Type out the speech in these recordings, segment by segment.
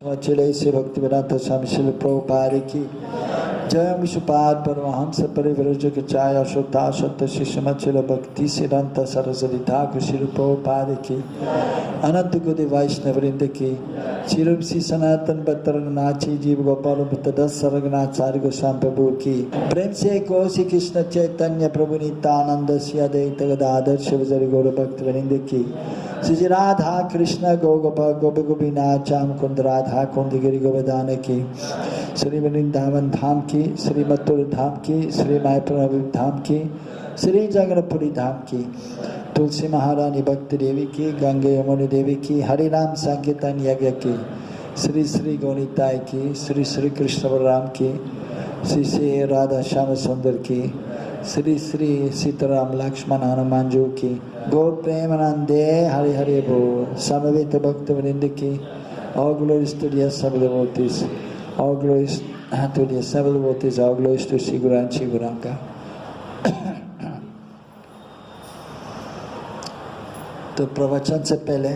अचले से भक्ति वेदांत स्वामी श्रील प्रभुपाद की जय। विष्णुपाद परमहंस परिव्रजक चाय अशोता सत्य शिष्यमचल भक्ति सिद्धांत सरस्वती ठाकुर श्री प्रभुपाद की अनंत गुदि वैष्णव वृंद की श्री श्री सनातन भट्टरनाथी जीव गोपाल भट्टदस सरगनाचार्य गोस्वामी प्रभु की प्रेम से कोशि कृष्ण चैतन्य प्रभु नित्यानंद श्री अद्वैत गदाधर शिवजरी गौर भक्त वृंद की श्री राधा कृष्ण गौ गोपाल गोप गोपीनाथ श्याम कुंद राधा कुंद गिरि गोवर्धन की श्री वृंदावन धाम की श्री मथुरा धाम की श्री मायापुर धाम की श्री जगन्नाथपुरी धाम की तुलसी महारानी भक्ति देवी की गंगे यमुना देवी की हरि नाम संकीर्तन यज्ञ की श्री श्री गौनिताय की श्री श्री कृष्ण बलराम की श्री श्री राधा श्याम सुंदर की श्री श्री सीताराम लक्ष्मण हनुमान जी की गौर प्रेमानंदे हरे हरे बोल समवेत भक्त वृंद की all glories to the assembled devotees, all glories to the assembled devotees, all glories to Sri Guru and Sri Gauranga. तो प्रवचन से पहले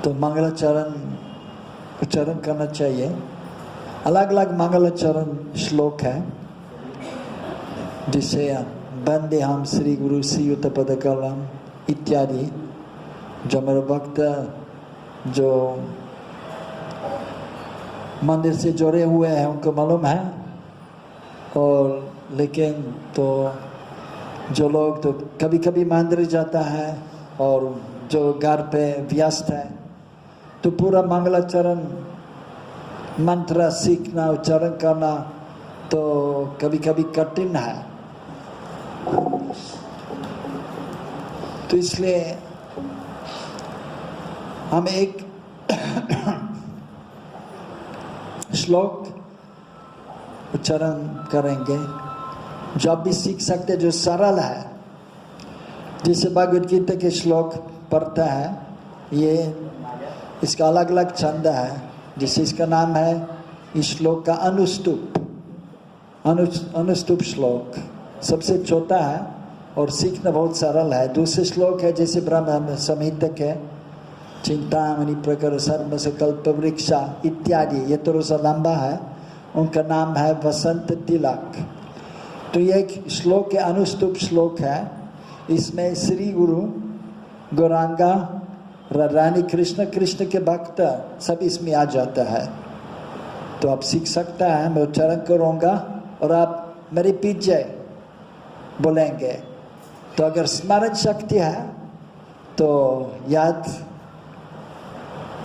तो मंगलाचरण उच्चारण करना चाहिए। अलग अलग मंगलाचरण श्लोक है जिसे वंदे हम श्री गुरु श्रीयुत पदकलम इत्यादि जो मेरे भक्त जो मंदिर से जुड़े हुए हैं उनको मालूम है, और लेकिन तो जो लोग तो कभी कभी मंदिर जाता है और जो घर पे व्यस्त है तो पूरा मंगलाचरण मंत्र सीखना उच्चारण करना तो कभी कभी कठिन है। तो इसलिए हम एक श्लोक उच्चारण करेंगे जो आप भी सीख सकते, जो सरल है। जैसे भगवद गीता के श्लोक पढ़ता है, ये इसका अलग अलग छंद है। जैसे इसका नाम है इस श्लोक का अनुस्तुप, अनुस्तुप श्लोक सबसे छोटा है और सीखना बहुत सरल है। दूसरे श्लोक है जैसे ब्रह्म संहिता के चिंतामणि प्रकर सर्व सकल्प वृक्षा इत्यादि, ये थोड़ा सा लंबा है, उनका नाम है वसंत तिलक। तो ये एक श्लोक के अनुस्तुप श्लोक है। इसमें श्री गुरु गौरांगा रानी कृष्ण कृष्ण के भक्त सब इसमें आ जाता है। तो आप सीख सकता है, मैं उच्चारण करूँगा और आप मेरे पीछे बोलेंगे। तो अगर स्मरण शक्ति है तो याद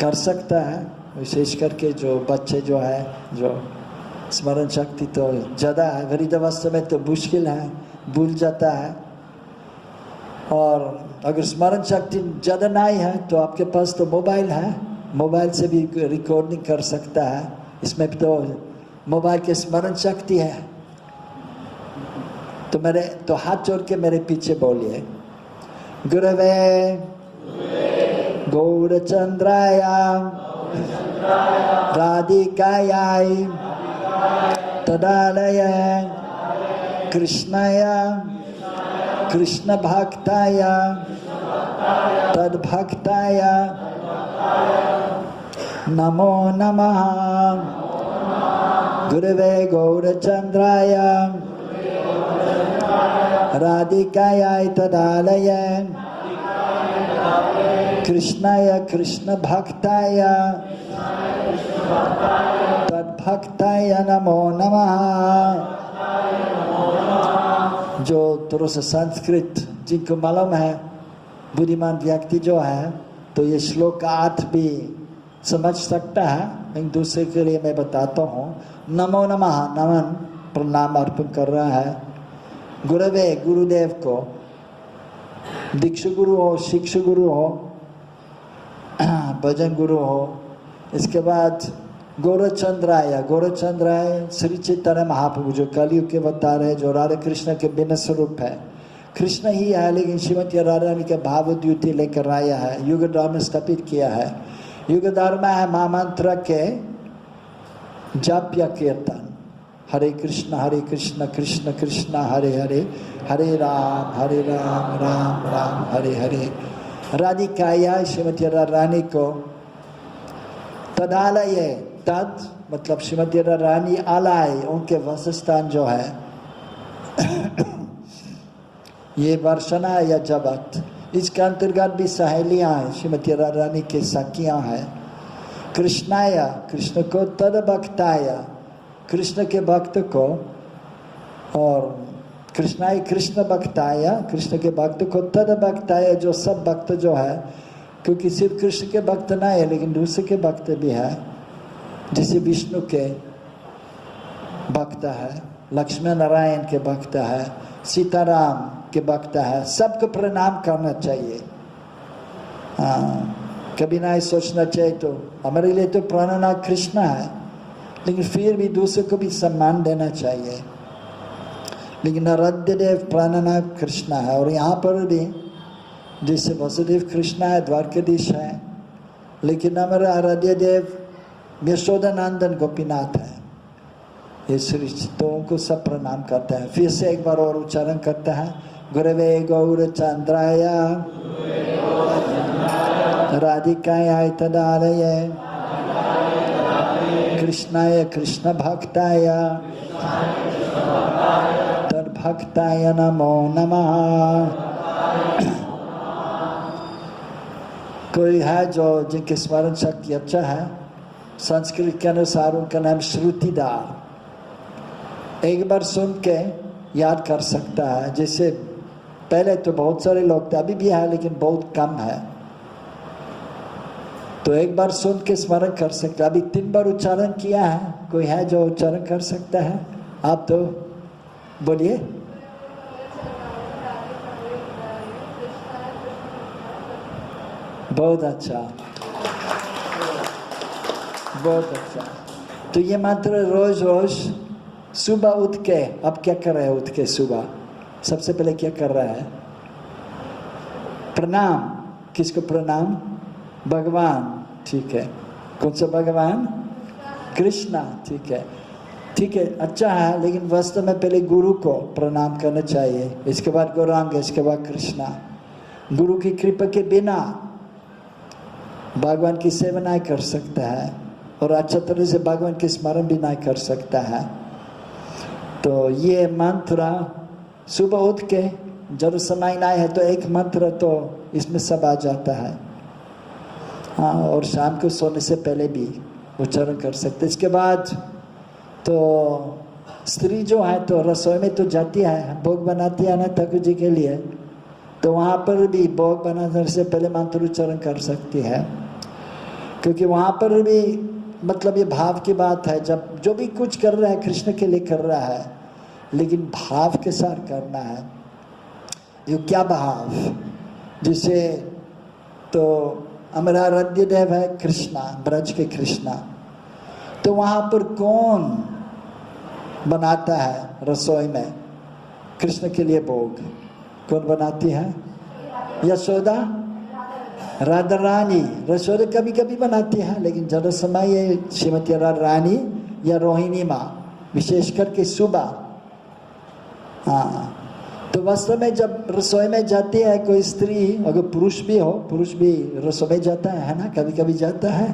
कर सकता है, विशेष करके जो बच्चे जो है जो स्मरण शक्ति तो ज़्यादा है, वृद्धावस्था में तो मुश्किल है, भूल जाता है। और अगर स्मरण शक्ति ज़्यादा नहीं है तो आपके पास तो मोबाइल है, मोबाइल से भी रिकॉर्डिंग कर सकता है। इसमें तो मोबाइल की स्मरण शक्ति है। तो मेरे तो हाथ जोड़ के मेरे पीछे बोलिए, गुरवे गौरचंद्राय राधिकाय तदालय कृष्णाय कृष्ण भक्ताय तद्भक्ताय नमो नमः। गुरवे गौरचंद्राय राधिकाय तदालय कृष्णाय कृष्ण भक्ताय तद्भक्ताय नमो नमः। जो थोड़ा सा संस्कृत जिनको मालूम है, बुद्धिमान व्यक्ति जो है, तो ये श्लोक का अर्थ भी समझ सकता है। एक दूसरे के लिए मैं बताता हूँ। नमो नमः, नमन प्रणाम अर्पण कर रहा है गुरुवे, गुरुदेव को, दीक्षा गुरु हो, शिक्षा गुरु हो, भजन गुरु हो। इसके बाद गौरचंद्राय, गौरचंद्राय श्री चैतन्य महाप्रभु जो कलयुग के अवतार है, जो राधा कृष्ण के भिन्न स्वरूप है। कृष्ण ही है लेकिन श्रीमती राधा रानी के भाव द्युति लेकर आया है, युग धर्म स्थापित किया है। युग धर्म है महामंत्र के जप या कीर्तन, हरे कृष्ण कृष्ण कृष्ण हरे हरे, हरे राम राम राम हरे हरे। राधिकाया श्रीमती राधा रानी को तदालय, तद मतलब श्रीमती रानी आलय, उनके वासस्थान जो है ये वर्षना या जगत, इसके अंतर्गत भी सहेलियाँ हैं, श्रीमती रानी के सखियाँ हैं। कृष्णाय, कृष्ण को, तद भक्ताय, कृष्ण के भक्त को, और कृष्णाय कृष्ण भक्ताय, कृष्ण के भक्त को, तद भक्ताय जो सब भक्त जो है, क्योंकि सिर्फ कृष्ण के भक्त ना है लेकिन दूसरे के भक्त भी है, जैसे विष्णु के भक्त है, लक्ष्मी नारायण के भक्त है, सीताराम के भक्त है, सबको प्रणाम करना चाहिए। हाँ, कभी ना सोचना चाहिए तो हमारे लिए तो प्राणनाथ कृष्ण है, लेकिन फिर भी दूसरे को भी सम्मान देना चाहिए। लेकिन आराध्य देव प्राणनाथ कृष्ण है, और यहाँ पर भी जैसे वसुदेव कृष्ण है, द्वारकाधीश है, लेकिन हमारा आराध्य देव यशोदानंदन गोपीनाथ है, ये श्री, तो उनको सब प्रणाम करते हैं। फिर से एक बार और उच्चारण करते हैं, गुरवे गौर चंद्राय राधिकाय तदालय कृष्णाय कृष्ण भक्ताय तद्भक्ताय नमो नमः। कोई है जो जिनके स्मरण शक्ति अच्छा है, संस्कृत के अनुसार उनका नाम श्रुतिदार, एक बार सुन के याद कर सकता है। जैसे पहले तो बहुत सारे लोग थे, अभी भी है लेकिन बहुत कम है, तो एक बार सुन के स्मरण कर सकता है। अभी 3 बार उच्चारण किया है, कोई है जो उच्चारण कर सकता है? आप तो बोलिए। बहुत अच्छा, बहुत अच्छा। तो ये मंत्र रोज रोज सुबह उठ के, अब क्या कर रहे हैं? उठ के सुबह सबसे पहले क्या कर रहा है? प्रणाम। किसको प्रणाम? भगवान। ठीक है, कौन सा भगवान? कृष्णा। ठीक है, ठीक है, अच्छा है, लेकिन वास्तव में पहले गुरु को प्रणाम करना चाहिए, इसके बाद गौरांग, इसके बाद कृष्णा। गुरु की कृपा के बिना भगवान की सेवा नहीं कर सकता है, और अच्छा तरह से भगवान के स्मरण भी नहीं कर सकता है। तो ये मंत्र सुबह उठ के, जब समय नहीं है तो एक मंत्र तो इसमें सब आ जाता है। हाँ, और शाम को सोने से पहले भी उच्चारण कर सकते। इसके बाद तो स्त्री जो है तो रसोई में तो जाती है, भोग बनाती है ना ठाकुर जी के लिए, तो वहाँ पर भी भोग बनाने से पहले मंत्र उच्चारण कर सकती है, क्योंकि वहाँ पर भी मतलब ये भाव की बात है। जब जो भी कुछ कर रहा है कृष्ण के लिए कर रहा है, लेकिन भाव के साथ करना है। ये क्या भाव? जिसे तो हमारा आराध्य देव है कृष्णा, ब्रज के कृष्णा, तो वहाँ पर कौन बनाता है रसोई में कृष्ण के लिए भोग? कौन बनाती है? यशोदा, राधा रानी। यशोदा कभी कभी बनाती है, लेकिन ज़्यादा समय ये श्रीमती रानी या रोहिणी माँ, विशेष करके सुबह। हाँ, तो वास्तव में जब रसोई में जाती है कोई स्त्री, अगर पुरुष भी हो, पुरुष भी रसोई में जाता है ना, कभी कभी जाता है,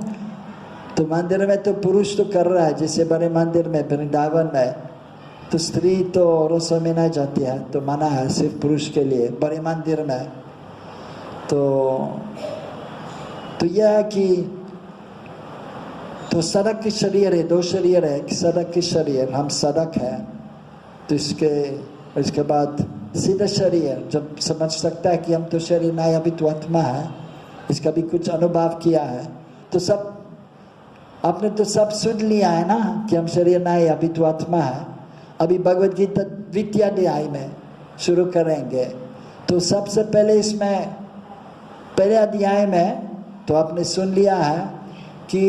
तो मंदिर में तो पुरुष तो कर रहा है, जैसे बड़े मंदिर में वृंदावन में, तो स्त्री तो रसोई में नहीं जाती है, तो मना है सिर्फ पुरुष के लिए बड़े मंदिर में। तो यह है कि तो सड़क की शरीर है, 2 शरीर है, कि सड़क की शरीर, हम सड़क है, तो इसके बाद सीधा शरीर, जब समझ सकता है कि हम तो शरीर नहीं, अभी तो आत्मा है, इसका भी कुछ अनुभव किया है, तो सब आपने तो सब सुन लिया है ना कि हम शरीर नहीं, अभी तो आत्मा है। अभी भगवद गीता 2य अध्याय में शुरू करेंगे, तो सबसे पहले इसमें पहले अध्याय में तो आपने सुन लिया है कि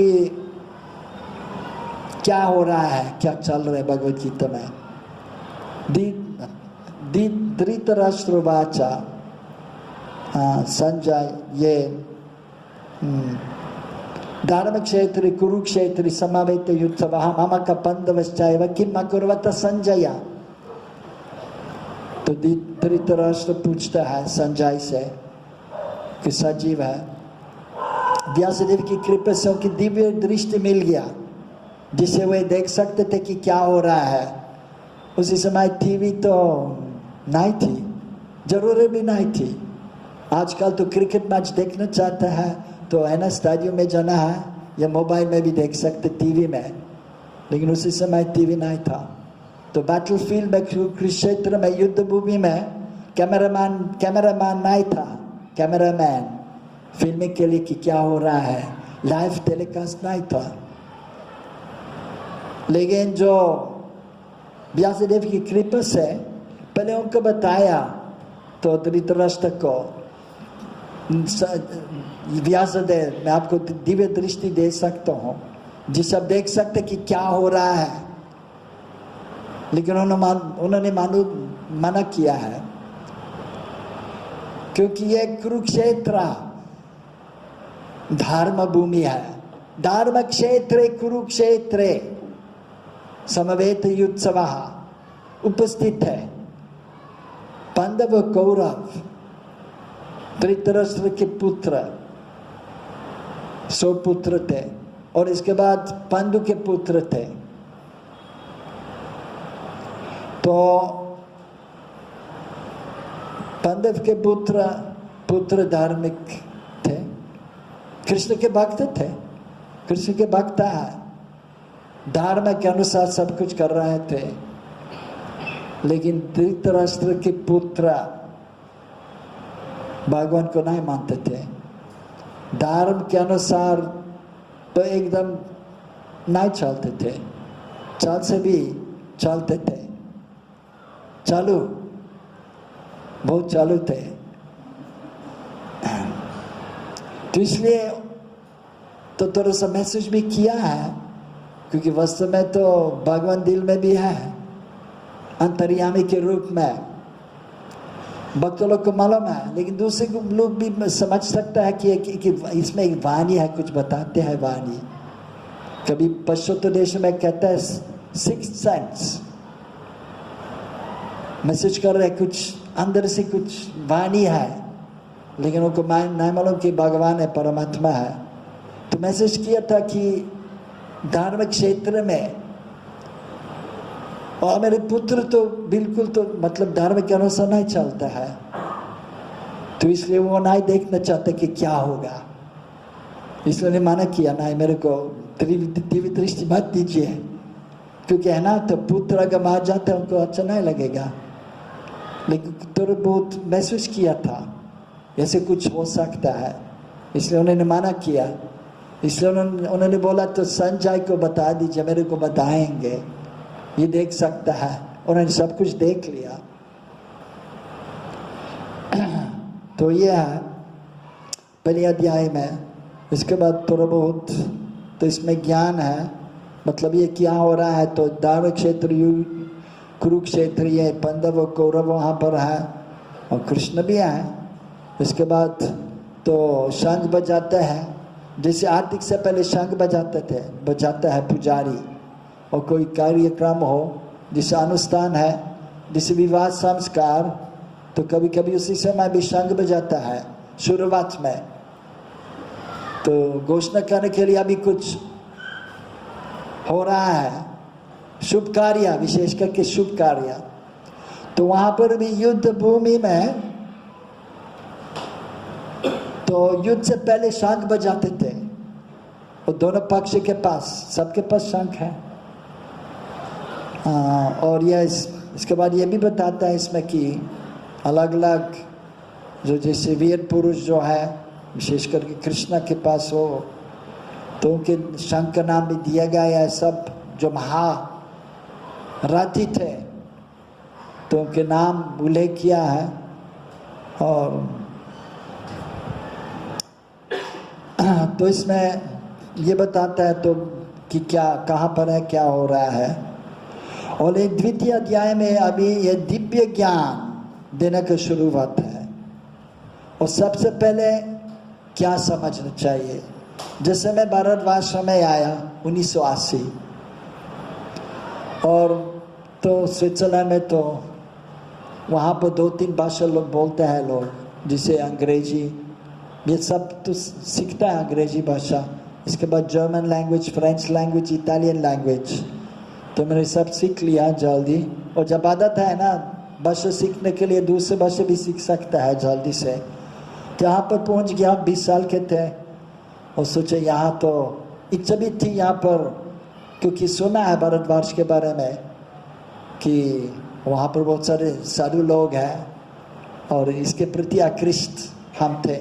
क्या हो रहा है, क्या चल रहा है भगवद गीता में। धृतराष्ट्रवाचा, संजय ये धर्म क्षेत्र कुरुक्षेत्र समावेत युत्सव मम कपंदवश्चैव किम अकुर्वत संजय। तो धृतराष्ट्र पूछता है संजय से कि सजीव है, व्यासदेव की कृपा से उनकी दिव्य दृष्टि मिल गया, जिससे वे देख सकते थे कि क्या हो रहा है। उसी समय टीवी तो नहीं थी, जरूरत भी नहीं थी। आजकल तो क्रिकेट मैच देखना चाहता है तो है ना, स्टेडियम में जाना है, या मोबाइल में भी देख सकते टीवी में। लेकिन उसी समय टीवी नहीं था। तो बैटलफील्ड में, कुरुक्षेत्र में, युद्ध भूमि में कैमरामैन नहीं था। कैमरामैन फिल्मिंग के लिए कि क्या हो रहा है, लाइव टेलीकास्ट नहीं था। लेकिन जो व्यासदेव की कृपा से पहले उनको बताया, तो धृतराष्ट्र को, व्यासदेव मैं आपको दिव्य दृष्टि दे सकता हूँ जिससे आप देख सकते कि क्या हो रहा है। लेकिन उन्होंने मना किया है, क्योंकि ये कुरुक्षेत्र धर्म भूमि है। धर्म क्षेत्रे कुरुक्षेत्रे समवेत युत्सव उपस्थित है। पांडव कौरव धृतराष्ट्र के पुत्र 100 पुत्र थे, और इसके बाद पांडु के पुत्र थे। तो पांडव के पुत्र धार्मिक थे, कृष्ण के भक्त थे, कृष्ण के भक्त है, धर्म के अनुसार सब कुछ कर रहे थे। लेकिन धृतराष्ट्र के पुत्र भगवान को नहीं मानते थे। धर्म के अनुसार तो एकदम नहीं चलते थे, चाल से भी चलते थे, चालू, बहुत चालू थे। तो इसलिए तो थोड़ा सा मैसेज भी किया है, क्योंकि वास्तव में तो भगवान दिल में भी है, अंतर्यामी के रूप में। भक्त लोग को मालूम है, लेकिन दूसरे लोग भी समझ सकता है कि इसमें एक वाणी है, कुछ बताते हैं वाणी। कभी पश्चिम देश में कहता है सिक्स्थ सेंस, मैसेज कर रहे, कुछ अंदर से कुछ वाणी है, लेकिन उनको नहीं मालूम कि भगवान है, परमात्मा है। तो मैसेज किया था कि धार्मिक क्षेत्र में, और मेरे पुत्र तो बिल्कुल तो मतलब धर्म के अनुसार नहीं चलता है, तो इसलिए वो नहीं देखना चाहते कि क्या होगा। इसलिए मना किया, नहीं मेरे को दिव्य दृष्टि मत दीजिए, क्योंकि है ना, तो पुत्र अगर मार जाते उनको अच्छा नहीं लगेगा। लेकिन थोड़ा बहुत महसूस किया था ऐसे कुछ हो सकता है, इसलिए उन्होंने मना किया। इसलिए उन्होंने बोला तो संजय को बता दीजिए, मेरे को बताएंगे, ये देख सकता है। उन्होंने सब कुछ देख लिया। तो ये है पहले अध्याय में। इसके बाद थोड़ा बहुत तो इसमें ज्ञान है, मतलब ये क्या हो रहा है। तो धार्मिक क्षेत्र कुरुक्षेत्र, ये पांडव कौरव वहाँ पर है, और कृष्ण भी है। इसके बाद तो शंख बजाते हैं, जैसे आरती से पहले शंख बजाता है पुजारी, और कोई कार्यक्रम हो, जैसे अनुष्ठान है, जैसे विवाह संस्कार, तो कभी कभी उसी समय भी शंख बजाता है शुरुआत में, तो घोषणा करने के लिए अभी कुछ हो रहा है, शुभ कार्य, विशेष करके शुभ कार्य। तो वहाँ पर भी युद्ध भूमि में तो युद्ध से पहले शंख बजाते थे, और दोनों पक्ष के पास, सबके पास शंख है। और यह इसके बाद ये भी बताता है इसमें कि अलग अलग जो जैसे वीर पुरुष जो है, विशेष करके कृष्णा के पास हो, तो उनके शंख का नाम भी दिया गया है। सब जो महारथी थे तो उनके नाम उल्लेख किया है। और तो इसमें ये बताता है तो कि क्या कहाँ पर है, क्या हो रहा है। और एक द्वितीय अध्याय में अभी ये दिव्य ज्ञान देने का शुरुआत है। और सबसे पहले क्या समझना चाहिए। जैसे मैं भारतवर्ष में आया 1980, और तो स्विट्जरलैंड में तो वहाँ पर 2-3 भाषा लोग बोलते हैं लोग, जिसे अंग्रेजी ये सब तो सीखता है अंग्रेजी भाषा, इसके बाद German language, French language, Italian language, तो मैंने सब सीख लिया जल्दी। और जब आदत है ना भाषा सीखने के लिए, दूसरे भाषा भी सीख सकता है जल्दी से। यहाँ पर पहुँच गया, 20 साल के थे और सोचे यहाँ तो इच्छा भी थी यहाँ पर, क्योंकि सुना है भारतवर्ष के बारे में कि वहाँ पर बहुत सारे साधु लोग हैं और इसके प्रति आकृष्ट हम थे।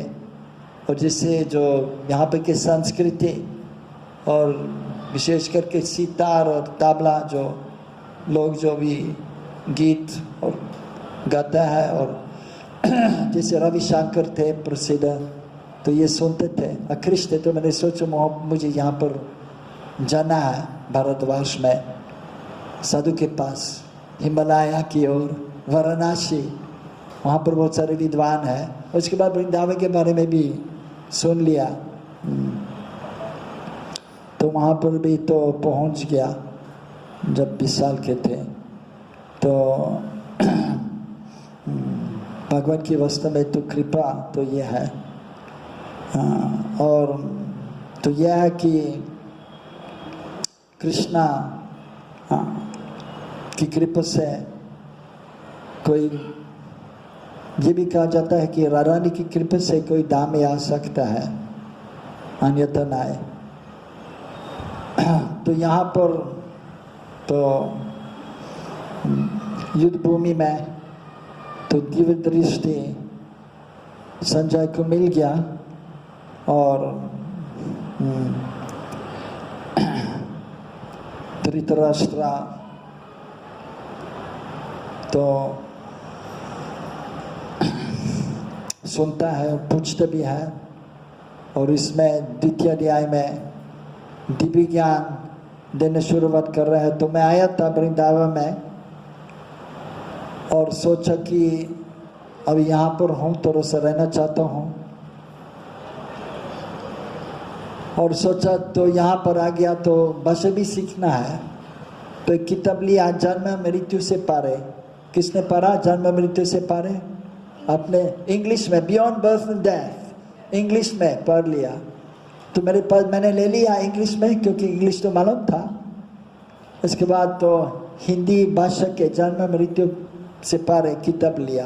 और जिससे जो यहाँ पर की संस्कृति और विशेष करके सितार और तबला, जो लोग जो भी गीत और गाता है, और जैसे रविशंकर थे प्रसिद्ध, तो ये सुनते थे, आकृष्ट थे। तो मैंने सोचा मुझे यहाँ पर जाना है भारतवर्ष में, साधु के पास, हिमालय की ओर, वाराणसी, वहाँ पर बहुत सारे विद्वान हैं। उसके बाद वृंदावन के बारे में भी सुन लिया, तो वहाँ पर भी तो पहुँच गया जब 20 साल के थे। तो भगवान की वास्तव में तो कृपा तो ये है, और तो यह है कि कृष्णा की कृपा से कोई, ये भी कहा जाता है कि रानी की कृपा से कोई दाम में आ सकता है, अन्यथा ना आए। तो यहाँ पर तो युद्ध भूमि में तो दिव्य दृष्टि संजय को मिल गया, और धृतराष्ट्र तो सुनता है, पूछता भी है। और इसमें द्वितीय अध्याय में दिव्य ज्ञान देने शुरुआत कर रहे हैं। तो मैं आया था वृंदावन में और सोचा कि अब यहाँ पर हूँ तो रोज रहना चाहता हूँ, और सोचा तो यहाँ पर आ गया तो भाषा भी सीखना है। तो एक किताब लिया, जन्म मृत्यु से पारे। किसने पढ़ा जन्म मृत्यु से पारे? अपने इंग्लिश में, beyond birth and death, English में पढ़ लिया। तो मेरे पास मैंने ले लिया इंग्लिश में, क्योंकि इंग्लिश तो मालूम था। उसके बाद तो हिंदी भाषा के जन्म मृत्यु से पारे किताब लिया,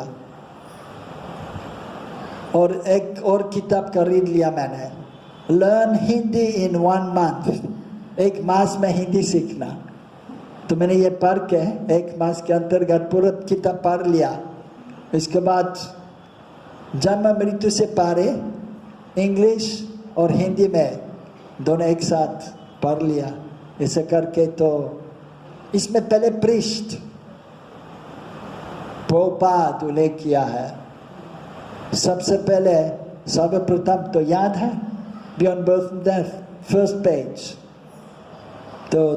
और एक और किताब खरीद लिया मैंने, लर्न हिंदी इन 1 मंथ, 1 मास में हिंदी सीखना। तो मैंने ये पढ़ के 1 मास के अंतर्गत पूरा किताब पढ़ लिया। इसके बाद जन्म मृत्यु से पारे इंग्लिश और हिंदी में दोनों एक साथ पढ़ लिया। ऐसे करके तो इसमें पहले पृष्ठ प्रभुपाद उल्लेख किया है। सबसे पहले सर्वप्रथम तो याद है, beyond birth and death, first page.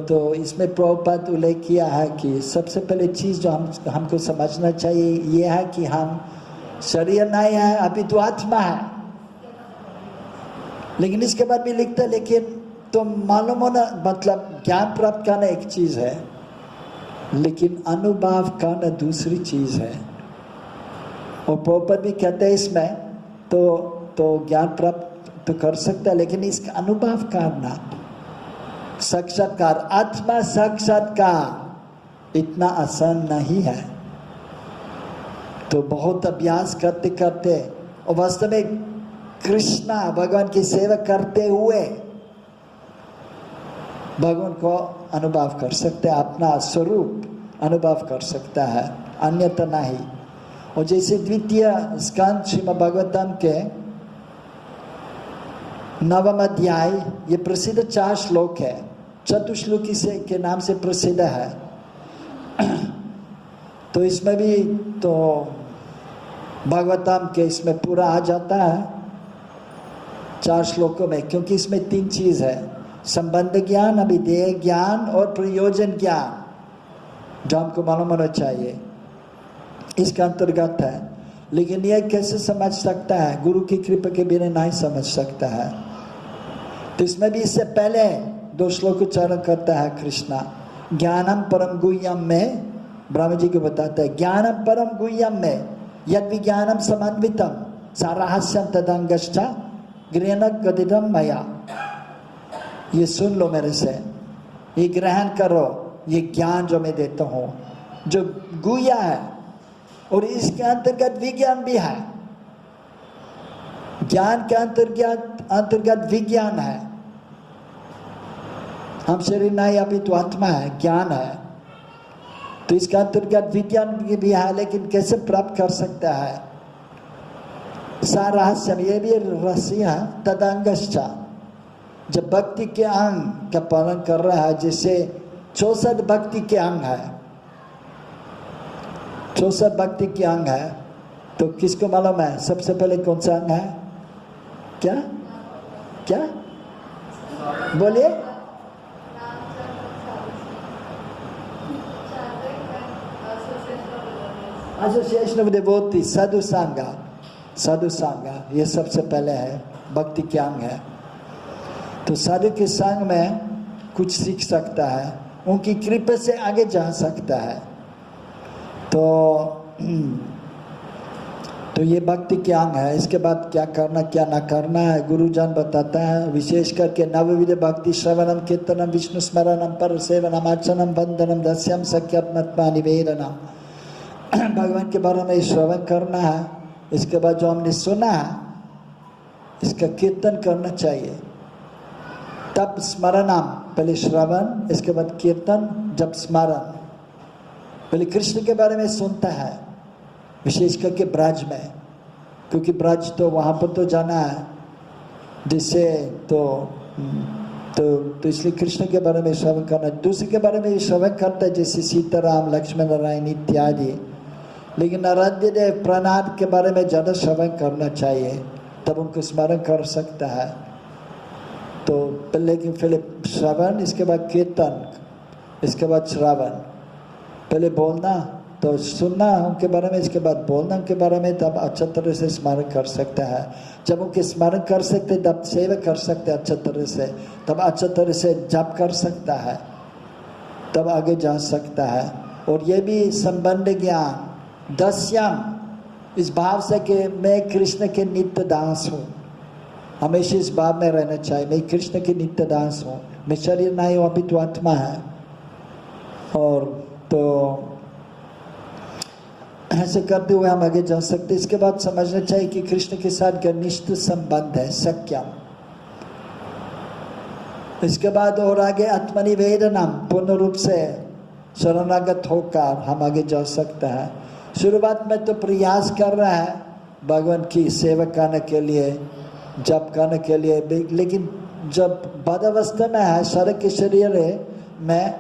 तो इसमें प्रभुपाद उल्लेख किया है कि सबसे पहले चीज़ जो हमको समझना चाहिए ये है कि हम शरीर नहीं है, अभी तो आत्मा है। लेकिन इसके बाद भी लिखता है, लेकिन तो मालूम होना, मतलब ज्ञान प्राप्त करना एक चीज़ है, लेकिन अनुभव करना दूसरी चीज़ है। और प्रभुपाद भी कहते हैं इसमें तो ज्ञान प्राप्त तो कर सकता है, लेकिन इसका अनुभव करना, साक्षात्कार, आत्मा साक्षात्कार इतना आसान नहीं है। तो बहुत अभ्यास करते करते, और वास्तव में कृष्णा भगवान की सेवा करते हुए भगवान को अनुभव कर सकते हैं, अपना स्वरूप अनुभव कर सकता है, अन्यथा नहीं। और जैसे द्वितीय स्कंद श्रीमद् भागवतम के 9वां अध्याय, ये प्रसिद्ध 4 श्लोक है, चतुश्लोकी से के नाम से प्रसिद्ध है। तो इसमें भी तो भागवतम के इसमें पूरा आ जाता है 4 श्लोकों में, क्योंकि इसमें 3 चीज़ है, संबंध ज्ञान, अभिधेय ज्ञान और प्रयोजन ज्ञान, जो हमको मालूम होना चाहिए, इसके अंतर्गत है। लेकिन यह कैसे समझ सकता है? गुरु की कृपा के बिना नहीं समझ सकता है। तो इसमें भी इससे पहले 2 श्लोक उच्चारण करता है कृष्णा, ज्ञानम परम गुह्यम में, ब्रह्मा जी को बताता है, ज्ञानम परम गुह्यम में यद विज्ञानम समन्वितम साराहस्यम तदंगश्च गृहण गदिदम मया, ये सुन लो मेरे से, ये ग्रहण करो, ये ज्ञान जो मैं देता हूँ, जो गुह्य है और इसके अंतर्गत विज्ञान भी है। ज्ञान के अंतर्गत विज्ञान है। हम शरीर नहीं, अभी तो आत्मा है, ज्ञान है, तो इसका अंतर्गत विज्ञान भी है, लेकिन कैसे प्राप्त कर सकता है? सारा रहस्य में ये भी रहस्य है। तदंगश्चा, जब भक्ति के अंग का पालन कर रहा है, जैसे 64 भक्ति के अंग है, 64 भक्ति के अंग है, तो किसको मालूम है सबसे पहले कौन सा अंग है? क्या क्या बोलिए? एसोसिएशन ऑफ डिवोटी, साधु संगा, साधु संगा ये सबसे पहले है, भक्ति के अंग है। तो साधु के संग में कुछ सीख सकता है, उनकी कृपा से आगे जा सकता है। तो ये भक्ति के अंग है। इसके बाद क्या करना क्या ना करना है गुरुजन बताता है। विशेष करके नवविध भक्ति, श्रवणम कीर्तनम विष्णु स्मरणम पर सेवनम अर्चनम बंदनम दस्यम सख्यात्मत्मा निवेदनम, भगवान के बारे में श्रवण करना है। इसके बाद जो हमने सुना है इसका कीर्तन करना चाहिए। तब स्मरणम, पहले श्रवण, इसके बाद कीर्तन, जब स्मरण। पहले कृष्ण के बारे में सुनता है, विशेष करके ब्रज में, क्योंकि ब्रज तो वहाँ पर तो जाना है जिससे तो इसलिए कृष्ण के बारे में श्रवण करना। दूसरे के बारे में श्रवण करता है, जैसे सीताराम, लक्ष्मण नारायण इत्यादि। लेकिन आराध्य देव, प्रहलाद के बारे में ज़्यादा श्रवण करना चाहिए, तब उनको स्मरण कर सकता है। तो पहले श्रवण, इसके बाद कीर्तन, इसके बाद श्रवण। पहले बोलना तो सुनना उनके बारे में, इसके बाद बोलना उनके बारे में, तब अच्छा तरह से स्मरण कर सकता है। जब उनके स्मरण कर सकते तब सेवा कर सकते अच्छा तरह से, तब अच्छा तरह से जप कर सकता है, तब आगे जा सकता है। और ये भी संबंध ज्ञान, दस्यम, इस भाव से कि मैं कृष्ण के नित्य दास हूँ, हमेशा इस भाव में रहना चाहिए। मैं कृष्ण के नित्य दास हूँ, मैं शरीर नहीं हूँ, अभी तो आत्मा है। और तो ऐसे करते हुए हम आगे जा सकते। इसके बाद समझना चाहिए कि कृष्ण के साथ घनिष्ठ संबंध है, सख्यम। इसके बाद और आगे आत्मनिवेदनम, पूर्ण रूप से शरणागत होकर हम आगे जा सकता है। शुरुआत में तो प्रयास कर रहा है भगवान की सेवा करने के लिए, जप करने के लिए, लेकिन जब बदावस्था में है, शरीर के शरीर में,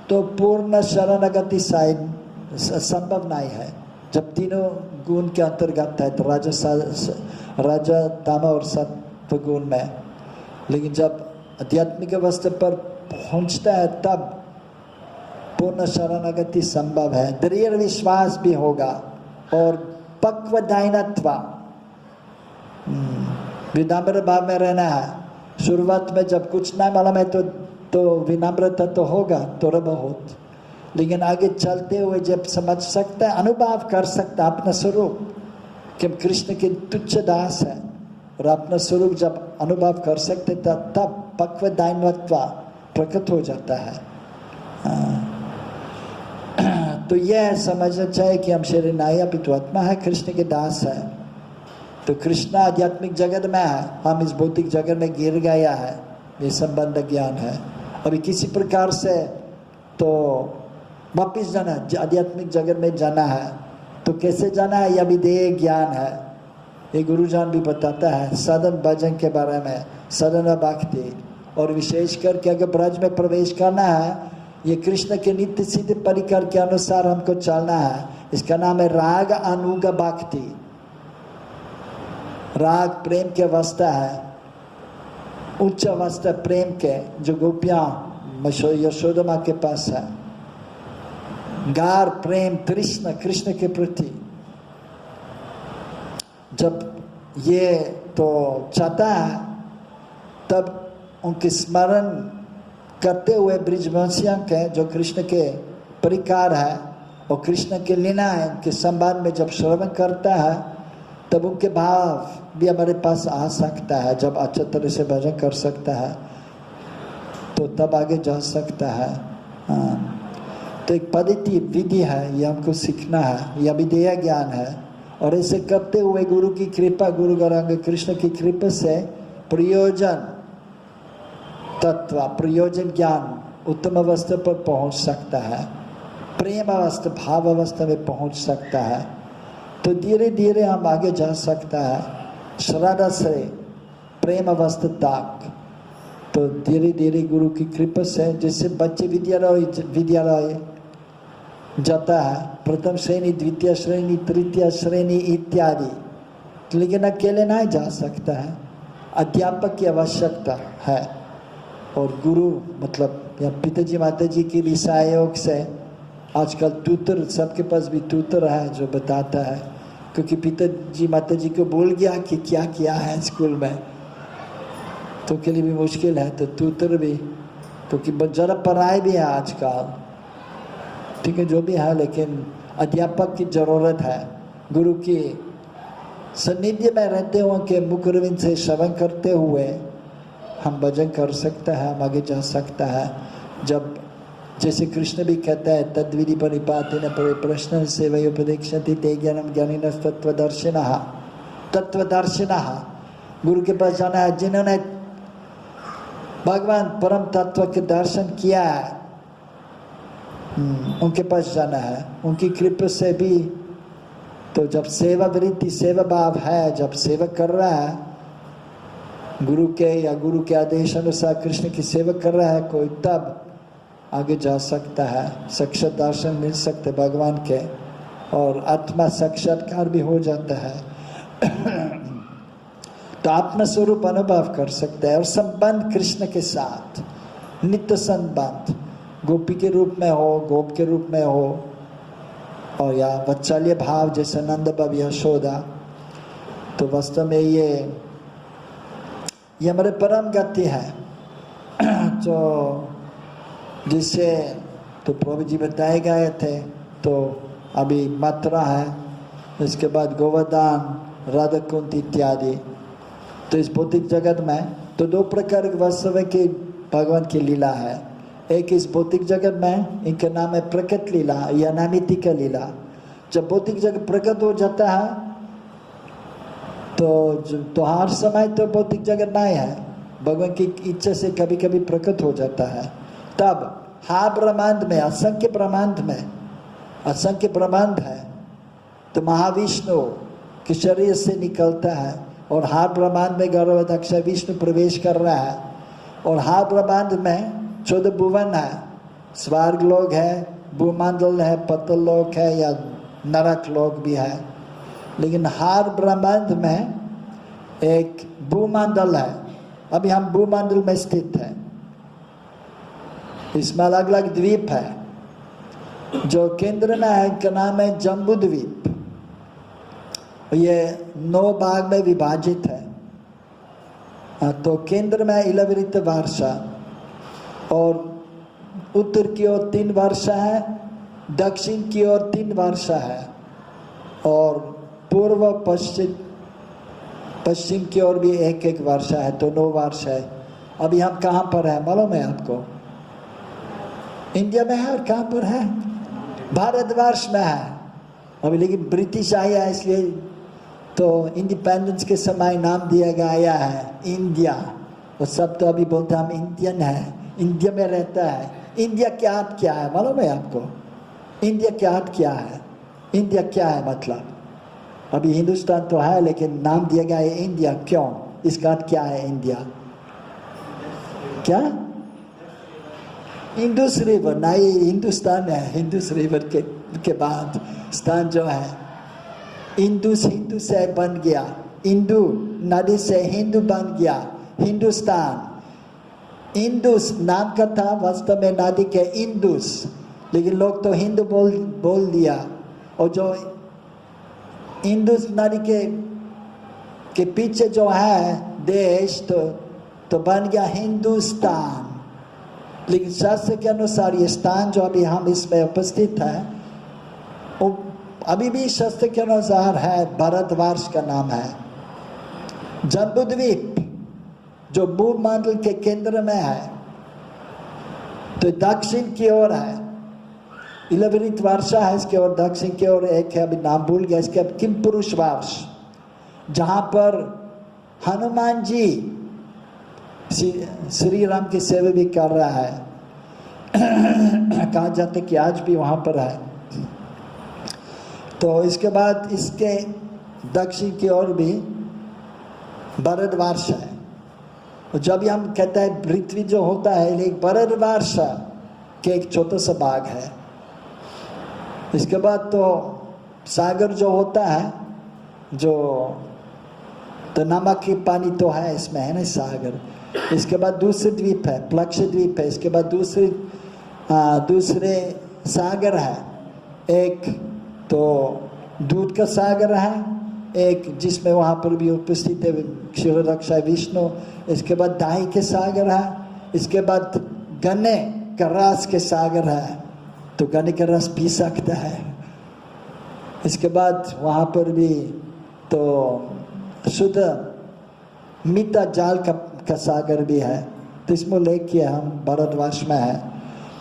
तो पूर्ण शरणागति शायद संभव नहीं है। जब तीनों गुण के अंतर्गत है, तो राजा तामा और सत्व गुण में। लेकिन जब आध्यात्मिक अवस्था पर पहुंचता है तब पूर्ण शरणागति संभव है। दृढ़ विश्वास भी होगा और पक्व दायनत्व, विनम्र भाव में रहना है। शुरुआत में जब कुछ नहीं मालूम है तो विनम्रता तो होगा थोड़ा बहुत, लेकिन आगे चलते हुए जब समझ सकता है, अनुभव कर सकता है अपना स्वरूप कि हम कृष्ण के तुच्छ दास है, और अपना स्वरूप जब अनुभव कर सकते तब पक्व दायनत्व प्रकट हो जाता है। तो यह समझना चाहिए कि हम शरीर नहीं, अभी तो आत्मा है, कृष्ण के दास है। तो कृष्ण आध्यात्मिक जगत में है, हम इस भौतिक जगत में गिर गया है। ये संबंध ज्ञान है। अभी किसी प्रकार से तो वापिस जाना, आध्यात्मिक जगत में जाना है, तो कैसे जाना है, यह भी देह ज्ञान है। ये गुरुजान भी बताता है साधन भजन के बारे में, साधना भक्ति। और विशेष करके अगर ब्रज में प्रवेश करना है, ये कृष्ण के नित्य सिद्ध परिकर के अनुसार हमको चलना है। इसका नाम है राग अनुग भक्ति। राग प्रेम की अवस्था है, उच्च अवस्था प्रेम के, जो गोपियां यशोदा माँ के पास है। गार प्रेम तृष्णा कृष्ण के प्रति। जब ये तो चाहता है तब उनके स्मरण करते हुए ब्रिजवंशियों के, जो कृष्ण के परिकार है और कृष्ण के लीला है, के संबंध में जब श्रवण करता है तब उनके भाव भी हमारे पास आ सकता है। जब अच्छे तरह से भजन कर सकता है तो तब आगे जा सकता है। तो एक पद्धति विधि है, ये हमको सीखना है, यह विधेय ज्ञान है। और ऐसे करते हुए गुरु की कृपा, गुरु गौरांग कृष्ण की कृपा से प्रयोजन तत्व, प्रयोजन ज्ञान उत्तम अवस्था पर पहुंच सकता है, प्रेम अवस्था, भाव अवस्था में पहुंच सकता है। तो धीरे धीरे हम आगे जा सकता है श्रद्धा से प्रेम अवस्था तक। तो धीरे धीरे गुरु की कृपा से, जैसे बच्चे विद्यालय जाता है, प्रथम श्रेणी, द्वितीय श्रेणी, तृतीय श्रेणी इत्यादि, लेकिन अकेले नहीं जा सकता है, अध्यापक की आवश्यकता है। और गुरु मतलब या पिताजी माताजी की भी सहयोग से, आजकल ट्यूटर, सबके पास भी ट्यूटर है जो बताता है, क्योंकि पिताजी माताजी को भूल गया कि क्या किया है स्कूल में, तो के लिए भी मुश्किल है। तो ट्यूटर भी, क्योंकि ज़रा पढ़ाई भी है आजकल, ठीक है, जो भी है, लेकिन अध्यापक की ज़रूरत है। गुरु की सानिध्य में रहते हुए के मुखरविंद से श्रवण करते हुए हम भजन कर सकते हैं, हम आगे जा सकता है। जब जैसे कृष्ण भी कहता है, तद्विधि परिपातेन प्रश्न सेवयोपदेक्षति ते ज्ञानम ज्ञानिनः तत्वदर्शिनः। तत्वदर्शिनः, गुरु के पास जाना है जिन्होंने भगवान परम तत्व के दर्शन किया है, उनके पास जाना है, उनकी कृपा से भी। तो जब सेवा वृत्ति, सेवा भाव है, जब सेवा कर रहा है गुरु के, या गुरु के आदेश अनुसार कृष्ण की सेवा कर रहा है कोई, तब आगे जा सकता है, साक्षात दर्शन मिल सकते भगवान के, और आत्मा साक्षात्कार भी हो जाता है। तो आत्म स्वरूप अनुभव कर सकता है। और संबंध कृष्ण के साथ, नित्य संबंध, गोपी के रूप में हो, गोप के रूप में हो, और या वत्सल्य भाव जैसे नंद बाब यशोदा। तो वास्तव में ये हमारे परम गति है। तो जिससे तो प्रभु जी बताए गए थे, तो अभी मथुरा है, इसके बाद गोवर्धन, राधा कुंड इत्यादि। तो इस भौतिक जगत में तो दो प्रकार के वास्तव की भगवान की लीला है। एक इस भौतिक जगत में, इनका नाम है प्रकट लीला या नामितिका लीला। जब भौतिक जगत प्रकट हो जाता है तो हर समय तो भौतिक जगत नहीं है, भगवान की इच्छा से कभी कभी प्रकट हो जाता है। तब हा ब्रह्मांड में, असंख्य ब्रह्मांड में, असंख्य ब्रह्मांड है, तो महाविष्णु के शरीर से निकलता है, और हा ब्रह्मांड में गौरवाध्यक्ष विष्णु प्रवेश कर रहा है। और हा ब्रह्मांड में 14 भुवन है, स्वर्ग लोक है, भूमंडल है, पतल लोक है, या नरक लोक भी है। लेकिन हर ब्रह्मांड में एक भूमंडल है। अभी हम भूमंडल में स्थित हैं, इसमें अलग अलग द्वीप है। जो केंद्र में है, इनका नाम है जम्बू द्वीप। ये 9 भाग में विभाजित है। तो केंद्र में 11 वर्षा, और उत्तर की ओर 3 वर्षा है, दक्षिण की ओर 3 वर्षा है, और पूर्व पश्चिम की ओर भी 1-1 वर्षा है, तो 9 वर्षा है। अभी हम कहाँ पर हैं मालूम है आपको? इंडिया में है। और कहाँ पर है? भारतवर्ष में है अभी। लेकिन ब्रिटिश आया है, इसलिए तो इंडिपेंडेंस के समय नाम दिया गया है इंडिया। और सब तो अभी बोलते हम इंडियन है, इंडिया में रहता है। इंडिया क्या अर्थ क्या है मालूम है आपको? इंडिया क्या अर्थ क्या है? इंडिया क्या है मतलब? अभी हिंदुस्तान तो है, लेकिन नाम दिया गया है इंडिया। क्यों? इसका अर्थ क्या है इंडिया? क्या? इंडस रिवर नहीं, हिंदुस्तान है। हिंदुस रिवर के बाद स्थान जो है, इंडस हिंदू से बन गया, इंदु नदी से हिंदू बन गया, हिंदुस्तान। इंडस नाम का था, वास्तव में नदी के इंडस, लेकिन लोग तो हिंदू बोल दिया। और जो इंडस नदी के पीछे जो है देश, तो बन गया हिंदुस्तान। लेकिन शास्त्र के अनुसार ये स्थान जो अभी हम इसमें उपस्थित है, वो अभी भी शास्त्र के अनुसार है, भारतवर्ष का नाम है। जम्बूद्वीप जो भूमंडल के केंद्र में है, तो दक्षिण की ओर है। 11वीं वर्षा है इसके, और दक्षिण की ओर एक है, अभी नाम भूल गया इसके, किम पुरुष वर्ष, जहाँ पर हनुमान जी श्री राम की सेवा भी कर रहा है। कहा जाता है कि आज भी वहाँ पर है। तो इसके बाद इसके दक्षिण की ओर भी भारतवर्ष है। और जब भी हम कहते हैं पृथ्वी जो होता है, एक भारतवर्ष के एक छोटा सा भाग है। इसके बाद तो सागर जो होता है, जो तो नमक की पानी तो है इसमें, है ना सागर। इसके बाद दूसरे द्वीप है, प्लक्ष द्वीप है। इसके बाद दूसरे सागर है, एक तो दूध का सागर है, एक जिसमें वहाँ पर भी उपस्थित है क्षीररक्षा विष्णु। इसके बाद दही के सागर है। इसके बाद गन्ने का रस के सागर है, तो गन्ने का रस पी सकता है। इसके बाद वहाँ पर भी तो शुद्ध मीठा जल का सागर भी है। तो इसमें लेके हम भारतवर्ष में है।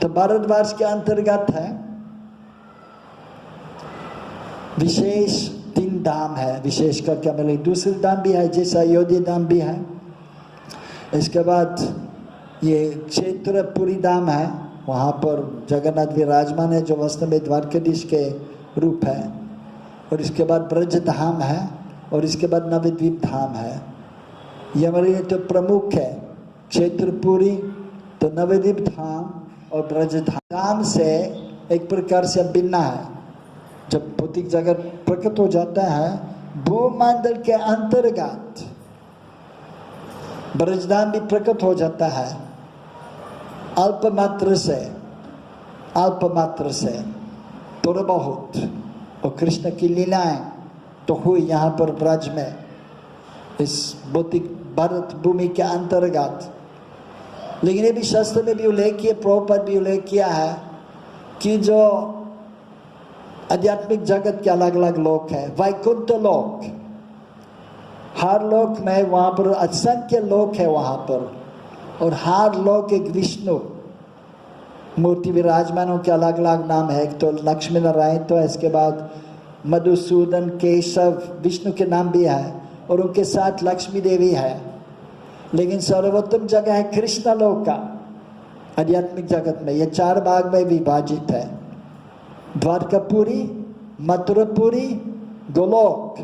तो भारतवर्ष के अंतर्गत है विशेष 3 धाम है। विशेष का क्या मिले, दूसरे धाम भी है, जैसा अयोध्या धाम भी है। इसके बाद ये क्षेत्रपुरी धाम है, वहाँ पर जगन्नाथ विराजमान है, जो वास्तव में द्वारकाधीश के रूप है। और इसके बाद ब्रज धाम है, और इसके बाद नवद्वीप धाम है। ये हमारे लिए तो प्रमुख है, क्षेत्रपुरी, तो नवद्वीप धाम और ब्रज धाम से एक प्रकार से भिन्न है। जब भौतिक जगत प्रकट हो जाता है भूमंडल के अंतर्गत, ब्रजधाम भी प्रकट हो जाता है अल्प मात्र से थोड़ा बहुत। और कृष्ण की लीलाएं तो हुई यहाँ पर ब्रज में, इस भौतिक भारत भूमि के अंतर्गत। लेकिन ये भी शास्त्र में भी उल्लेख किया, प्रभुपाद भी उल्लेख किया है कि जो आध्यात्मिक जगत के अलग अलग लोक है, वैकुंठ लोक, हर लोक में वहाँ पर असंख्य लोक है वहाँ पर, और हर लोक एक विष्णु मूर्ति विराजमानों के अलग अलग नाम है। एक तो लक्ष्मी नारायण तो है, इसके बाद मधुसूदन, केशव, विष्णु के नाम भी है, और उनके साथ लक्ष्मी देवी है। लेकिन सर्वोत्तम जगह है कृष्ण लोक का आध्यात्मिक जगत में। ये 4 भाग में विभाजित है, द्वारकापुरी, मथुरापुरी, गोलोक,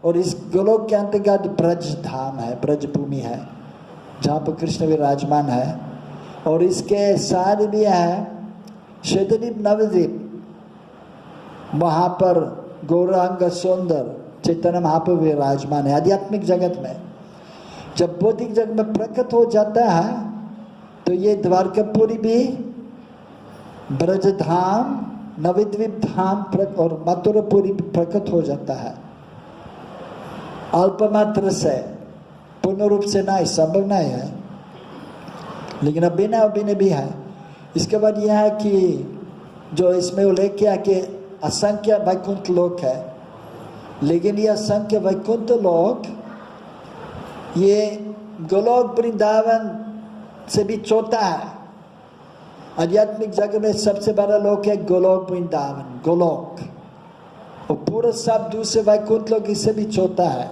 और इस गोलोक के अंतर्गत ब्रज धाम है, ब्रज भूमि है, जहाँ पर कृष्ण विराजमान है। और इसके साथ भी है श्वेतद्वीप, नवद्वीप, वहाँ पर गौरांग सुंदर चैतन्य महाप्रभु विराजमान है आध्यात्मिक जगत में। जब भौतिक जगत में प्रकट हो जाता है तो ये द्वारकापुरी भी, ब्रज धाम, नवद्वीप धाम और मथुरापुरी भी प्रकट हो जाता है अल्प मात्र से, पूर्ण रूप से नहीं, संभव नहीं है, लेकिन अभिनय भी है। इसके बाद यह है कि जो इसमें उल्लेख किया कि असंख्य वैकुंठ लोक है, लेकिन ये असंख्य वैकुंठ लोक ये गोलोक वृंदावन से भी छोटा है। आध्यात्मिक जगत में सबसे बड़ा लोक है गोलोक वृंदावन, गोलोक, और पूरा सब दूसरे वैकुंठ लोक इससे भी छोटा है।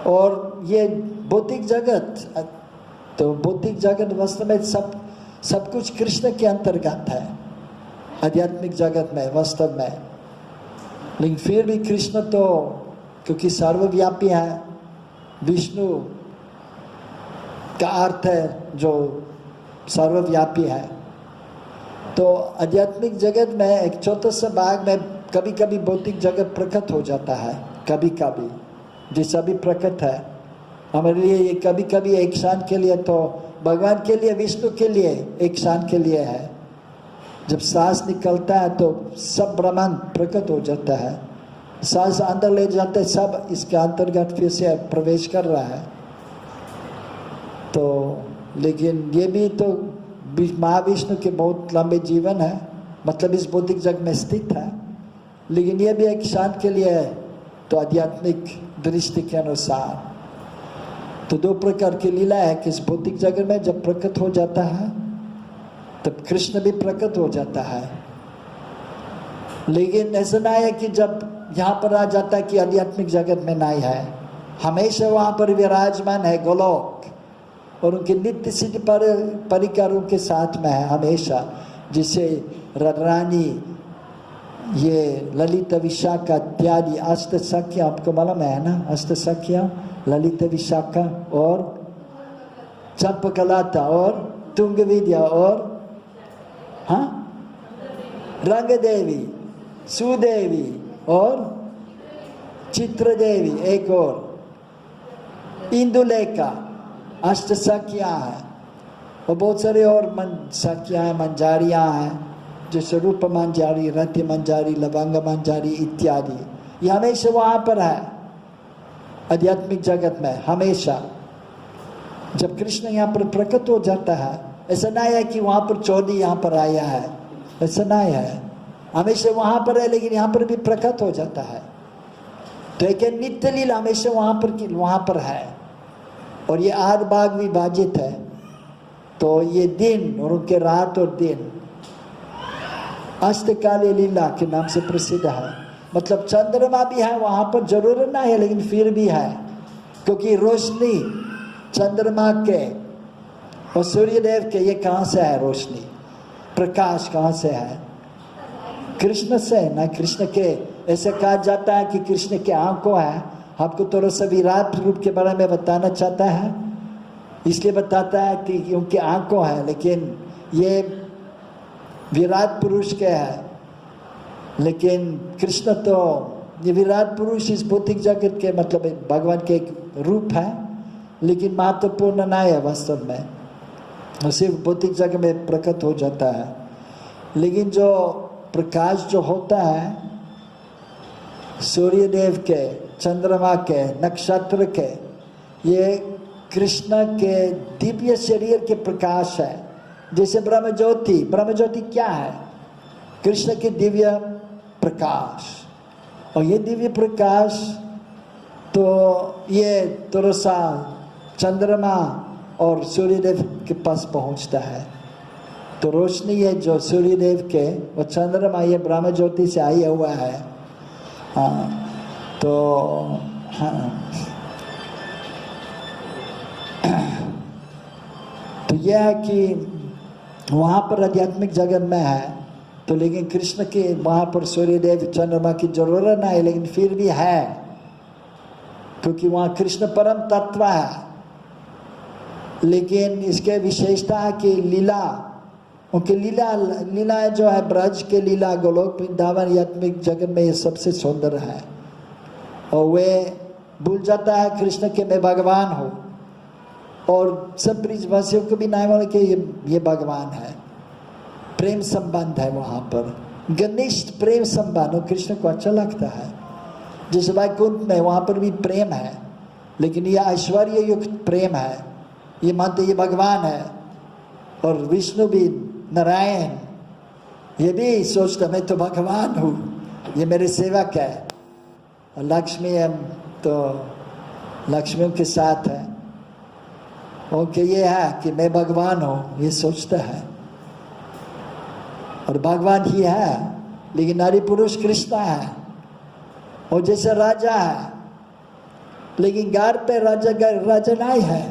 और ये भौतिक जगत, तो भौतिक जगत वास्तव में सब कुछ कृष्ण के अंतर्गत है आध्यात्मिक जगत में वास्तव में। लेकिन फिर भी कृष्ण तो क्योंकि सर्वव्यापी है, विष्णु का अर्थ है जो सर्वव्यापी है, तो आध्यात्मिक जगत में एक छोटा सा भाग में कभी कभी भौतिक जगत प्रकट हो जाता है, कभी कभी जैसा भी प्रकट है हमारे लिए। ये कभी कभी एक क्षण के लिए, तो भगवान के लिए, विष्णु के लिए एक क्षण के लिए है। जब सांस निकलता है तो सब ब्रह्मांड प्रकट हो जाता है, सांस अंदर ले जाते हैं, सब इसके अंतर्गत फिर से प्रवेश कर रहा है। तो लेकिन ये भी तो महाविष्णु के बहुत लंबे जीवन है, मतलब इस भौतिक जग में स्थित है, लेकिन ये भी एक क्षण के लिए है। तो आध्यात्मिक दृष्टि के अनुसार तो दो प्रकार की लीला है कि इस भौतिक जगत में जब प्रकट हो जाता है तब कृष्ण भी प्रकट हो जाता है, लेकिन ऐसा ना है कि जब यहाँ पर आ जाता है कि आध्यात्मिक जगत में नहीं है, हमेशा वहाँ पर विराजमान है गोलोक और उनके नित्य सिद्ध परिकारों के साथ में है हमेशा। जिसे रानी ये ललित विशाखा इत्यादि अष्ट सखियाँ, आपको मालूम है ना, अष्ट सखियाँ ललित विशाखा और चंपकलाता और तुंग विद्या और हाँ रंग देवी, सुदेवी और चित्र देवी, एक और इंदुलेखा, अष्ट सखियाँ हैं। और बहुत सारे और सखियाँ हैं, मंजारियाँ हैं, जैसे रूप मंजारी, रति मंजारी, लवंग मंजारी इत्यादि। ये हमेशा वहाँ पर है आध्यात्मिक जगत में। हमेशा जब कृष्ण यहाँ पर प्रकट हो जाता है, ऐसा नहीं है कि वहाँ पर चौधरी यहाँ पर आया है, ऐसा नहीं है, हमेशा वहाँ पर है, लेकिन यहाँ पर भी प्रकट हो जाता है। तो एक नित्य लीला हमेशा वहाँ पर है। और ये 8 भाग विभाजित है, तो ये दिन और उनके रात और दिन अष्टकालीन लीला के नाम से प्रसिद्ध है। मतलब चंद्रमा भी है वहाँ पर, जरूर ना है लेकिन फिर भी है, क्योंकि रोशनी चंद्रमा के और सूर्यदेव के, ये कहाँ से है रोशनी, प्रकाश कहाँ से है? कृष्ण से ना। कृष्ण के ऐसे कहा जाता है कि कृष्ण के आंखों है। आपको थोड़ा सा विराट रूप के बारे में बताना चाहता है, इसलिए बताता है कि उनके आंखों है, लेकिन ये विराट पुरुष के है। लेकिन कृष्ण तो ये विराट पुरुष इस भौतिक जगत के मतलब भगवान के एक रूप है, लेकिन महत्वपूर्ण नहीं है वास्तव में, वो सिर्फ भौतिक जगत में प्रकट हो जाता है। लेकिन जो प्रकाश जो होता है सूर्यदेव के, चंद्रमा के, नक्षत्र के, ये कृष्ण के दिव्य शरीर के प्रकाश है। जैसे ब्रह्म ज्योति, ब्रह्म ज्योति क्या है? कृष्ण के दिव्य प्रकाश। और ये दिव्य प्रकाश तो ये थोड़ा सा चंद्रमा और सूर्यदेव के पास पहुंचता है। तो रोशनी है जो सूर्यदेव के और चंद्रमा ये ब्रह्म ज्योति से आया हुआ है। हाँ, तो हाँ, तो यह है कि वहाँ पर आध्यात्मिक जगत में है, तो लेकिन कृष्ण के वहाँ पर सूर्यदेव चंद्रमा की जरूरत नहीं है, लेकिन फिर भी है, क्योंकि वहाँ कृष्ण परम तत्व है। लेकिन इसके विशेषता है कि लीला, उनकी लीला जो है ब्रज के लीला, गोलोक वृंदावन आध्यात्मिक जगत में ये सबसे सुंदर है। और वे भूल जाता है कृष्ण के मैं भगवान हूँ, और सब ब्रिजवासियों को भी नहीं मालूम कि ये भगवान है। प्रेम संबंध है वहाँ पर, घनिष्ठ प्रेम संबंध, और कृष्ण को अच्छा लगता है। जैसे वैकुंठ में वहाँ पर भी प्रेम है, लेकिन यह ऐश्वर्य युक्त प्रेम है। ये मानते ये भगवान है, और विष्णु भी, नारायण ये भी सोचता मैं तो भगवान हूँ, ये मेरे सेवक है। और लक्ष्मी तो लक्ष्मियों के साथ है, ओके ये है कि मैं भगवान हूँ, ये सोचता है, और भगवान ही है। लेकिन नारी पुरुष कृष्ण है, और जैसे राजा है, लेकिन घर पे राजा नहीं है,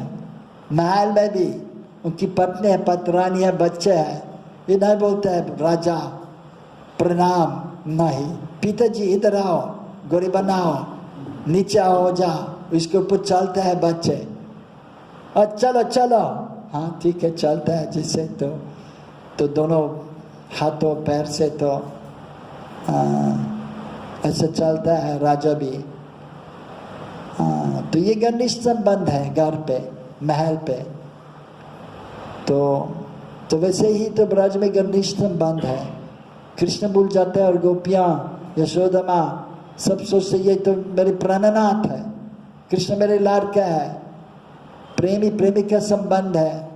महल में भी उनकी पत्नी है, पतरानी है, बच्चे है, ये नहीं बोलते है राजा प्रणाम, नहीं, पिताजी इधर आओ, गोरी बनाओ, नीचे आओ जाओ, इसके ऊपर चलते हैं बच्चे, और चलो चलो, हाँ ठीक है चलता है। जिससे तो दोनों हाथों पैर से तो ऐसे चलता है राजा भी। तो ये घनिष्ठ संबंध है घर पे, महल पे। तो वैसे ही तो ब्रज में घनिष्ठ संबंध है। कृष्ण भूल जाते हैं, और गोपियाँ, यशोदा माँ सब सोचते ये तो मेरे प्राणनाथ है, कृष्ण मेरे लाड़का है। प्रेमी प्रेमिका संबंध है,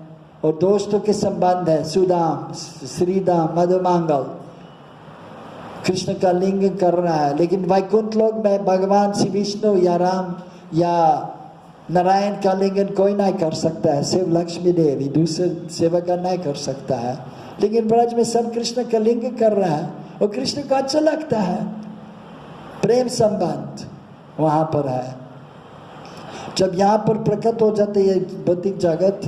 और दोस्तों के संबंध है, सुदाम, श्रीदाम, मधुमांगल, कृष्ण का लिंग कर रहा है। लेकिन वैकुंठ लोक में भगवान श्री विष्णु या राम या नारायण का लिंगन कोई नहीं कर सकता है, सिर्फ लक्ष्मी देवी, दूसरे सेवक नहीं कर सकता है। लेकिन ब्रज में सब कृष्ण का लिंग कर रहा है और कृष्ण को अच्छा लगता है, प्रेम संबंध वहाँ पर है। जब यहाँ पर प्रकट हो जाते है भौतिक जगत,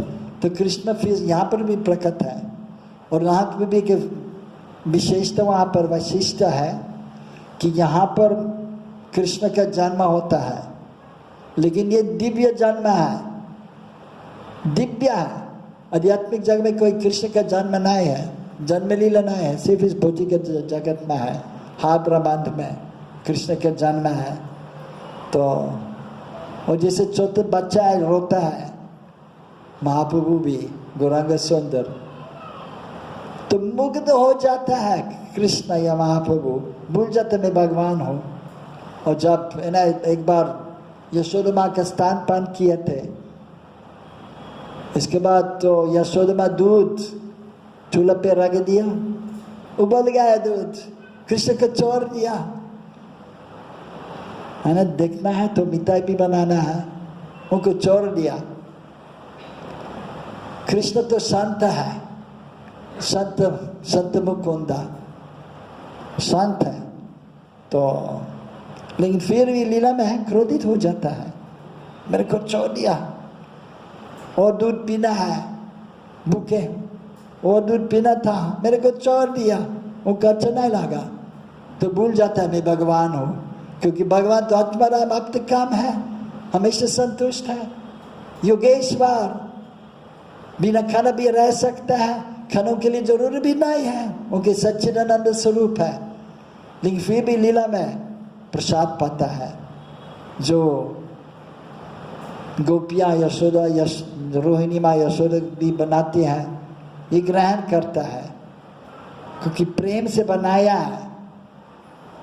तो कृष्ण फिर यहाँ पर भी प्रकट है। और यहाँ पर भी एक विशेषता वहाँ पर वैशिष्ट है कि यहाँ पर कृष्ण का जन्म होता है, लेकिन ये दिव्य जन्म है, दिव्य है। आध्यात्मिक जगत में कोई कृष्ण का जन्म नहीं है, जन्म लीला नहीं है, सिर्फ इस भौतिक जगत में है। हाथ ब्रह्मांड में कृष्ण का जन्म है। तो और जैसे छोटे बच्चा है रोता है, महाप्रभु भी गौरांग सुंदर, तो मुग्ध हो जाता है कृष्ण या महाप्रभु, भूल जाते मैं भगवान हूँ। और जब ना एक बार यशोदा माँ का स्तनपान किए थे, इसके बाद तो यशोदा माँ दूध चूल्हा पे रख दिया, उबल गया दूध, कृष्ण को छोड़ दिया, है ना। देखना है तो मिठाई भी बनाना है, उनको छोड़ दिया। कृष्ण तो शांत है, संत मुकुंदा शांत है। तो लेकिन फिर भी लीला में क्रोधित हो जाता है, मेरे को छोड़ दिया, और दूध पीना है, भूखे और दूध पीना था, मेरे को छोड़ दिया, उनको अच्छा नहीं लगा। तो भूल जाता है मैं भगवान हूँ, क्योंकि भगवान तो आत्माराम अब तक काम है, हमेशा संतुष्ट है, योगेश्वर, बिना खाना भी रह सकता है, खानों के लिए जरूरी भी नहीं है, उनके सच्चिदानंद स्वरूप है। लेकिन फिर भी लीला में प्रसाद पाता है, जो गोपियाँ यशोदा रोहिणी माँ यशोदा भी बनाती हैं, ये ग्रहण करता है, क्योंकि प्रेम से बनाया है,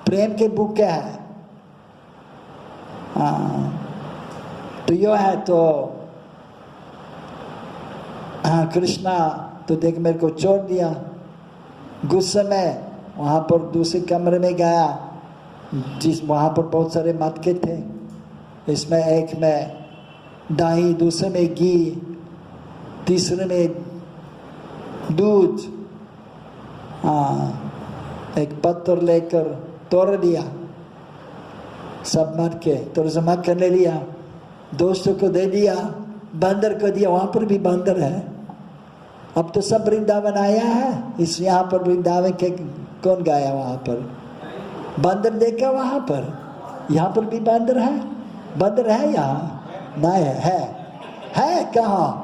प्रेम के बुके है। तो यो है। तो हाँ, कृष्णा तो देख मेरे को छोड़ दिया, गुस्से में वहाँ पर दूसरे कमरे में गया, जिस वहाँ पर बहुत सारे मटके थे, इसमें एक में दही, दूसरे में घी, तीसरे में दूध, एक पत्थर लेकर तोड़ दिया, सब मटके तो जमा कर ले लिया, दोस्तों को दे दिया, बंदर को दिया, वहाँ पर भी बंदर है। अब तो सब वृंदावन आया है, इस यहाँ पर वृंदावन के कौन गया वहाँ पर, बंदर देखा वहाँ पर, यहाँ पर भी बंदर है, बंदर है यहाँ नहीं है कहाँ,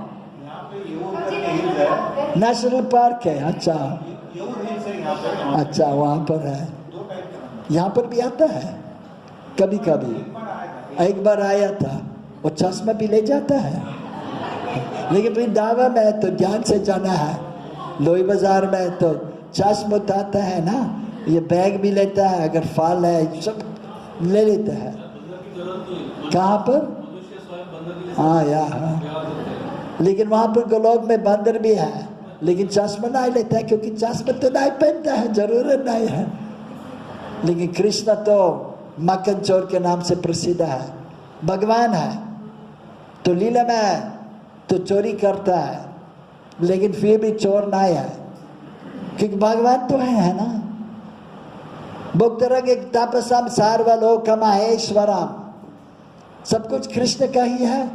नेशनल पार्क है। अच्छा अच्छा, वहाँ पर है, यहाँ पर भी आता है कभी कभी, एक बार आया था, वो चश्मा भी ले जाता है। लेकिन वृंदावन में तो ध्यान से जाना है, लोई बाजार में तो चश्मा उतारता है ना, ये बैग भी लेता है, अगर फल है सब ले लेता है। कहाँ पर? हाँ यार, लेकिन वहाँ पर गोलोक में बंदर भी है, लेकिन चश्मा नहीं लेता है, क्योंकि चश्मा तो नहीं पहनता है, जरूरत नहीं है। लेकिन कृष्ण तो मक्खन चोर के नाम से प्रसिद्ध है, भगवान है, तो लीला में तो चोरी करता है, लेकिन फिर भी चोर नहीं है, क्योंकि भगवान तो है ना। भक्तरंग एक तपसम सार्वलोकम महेश्वरम, सब कुछ कृष्ण का ही है।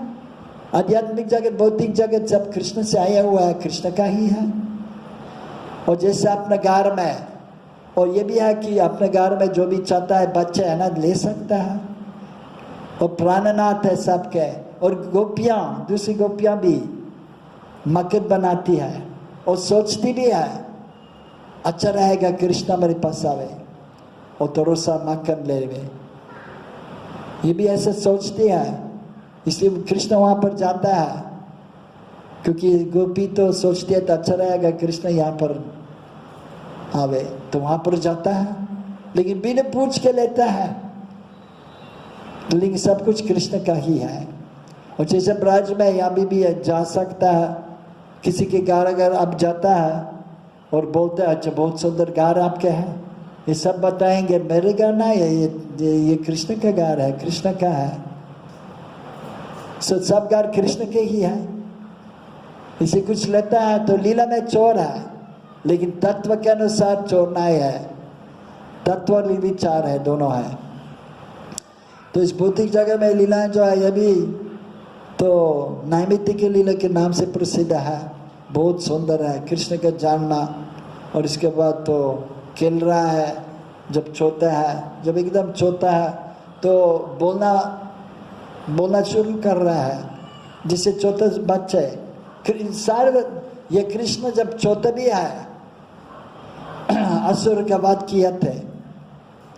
आध्यात्मिक जगत, भौतिक जगत सब कृष्ण से आया हुआ है, कृष्ण का ही है। और जैसे अपने घर में, और ये भी है कि अपने घर में जो भी चाहता है बच्चा है ना, ले सकता है, और प्राणनाथ है सबके। और गोपियाँ, दूसरी गोपियाँ भी मक्खन बनाती है और सोचती भी है अच्छा रहेगा कृष्णा मेरे पास आवे और थोड़ा सा मक्खन ले वे, ये भी ऐसे सोचती है, इसलिए कृष्ण वहाँ पर जाता है, क्योंकि गोपी तो सोचती है तो अच्छा रहेगा कृष्ण यहाँ पर आवे, तो वहाँ पर जाता है, लेकिन बिना पूछ के लेता है। लेकिन सब कुछ कृष्ण का ही है। और जैसे ब्रज में यहाँ भी जा सकता है, किसी के घर अगर अब जाता है और बोलते हैं अच्छा बहुत सुंदर घर आपके हैं, ये सब बताएंगे मेरे गाना है, ये कृष्ण का गार है, कृष्ण का है। सब गार कृष्ण के ही है। इसे कुछ लेता है तो लीला में चोर है, लेकिन तत्व के अनुसार चोर नहीं है, तत्व और विचार है, दोनों है। तो इस भौतिक जगह में लीलाएं जो है ये भी तो नैमित्तिक लीला के नाम से प्रसिद्ध है, बहुत सुंदर है। कृष्ण का जानना, और इसके बाद तो खेल रहा है जब छोटा है, जब एकदम छोटा है तो बोलना शुरू कर रहा है, जिससे छोटे बच्चे सारे। ये कृष्ण जब छोटे भी है असुर का वध किए थे,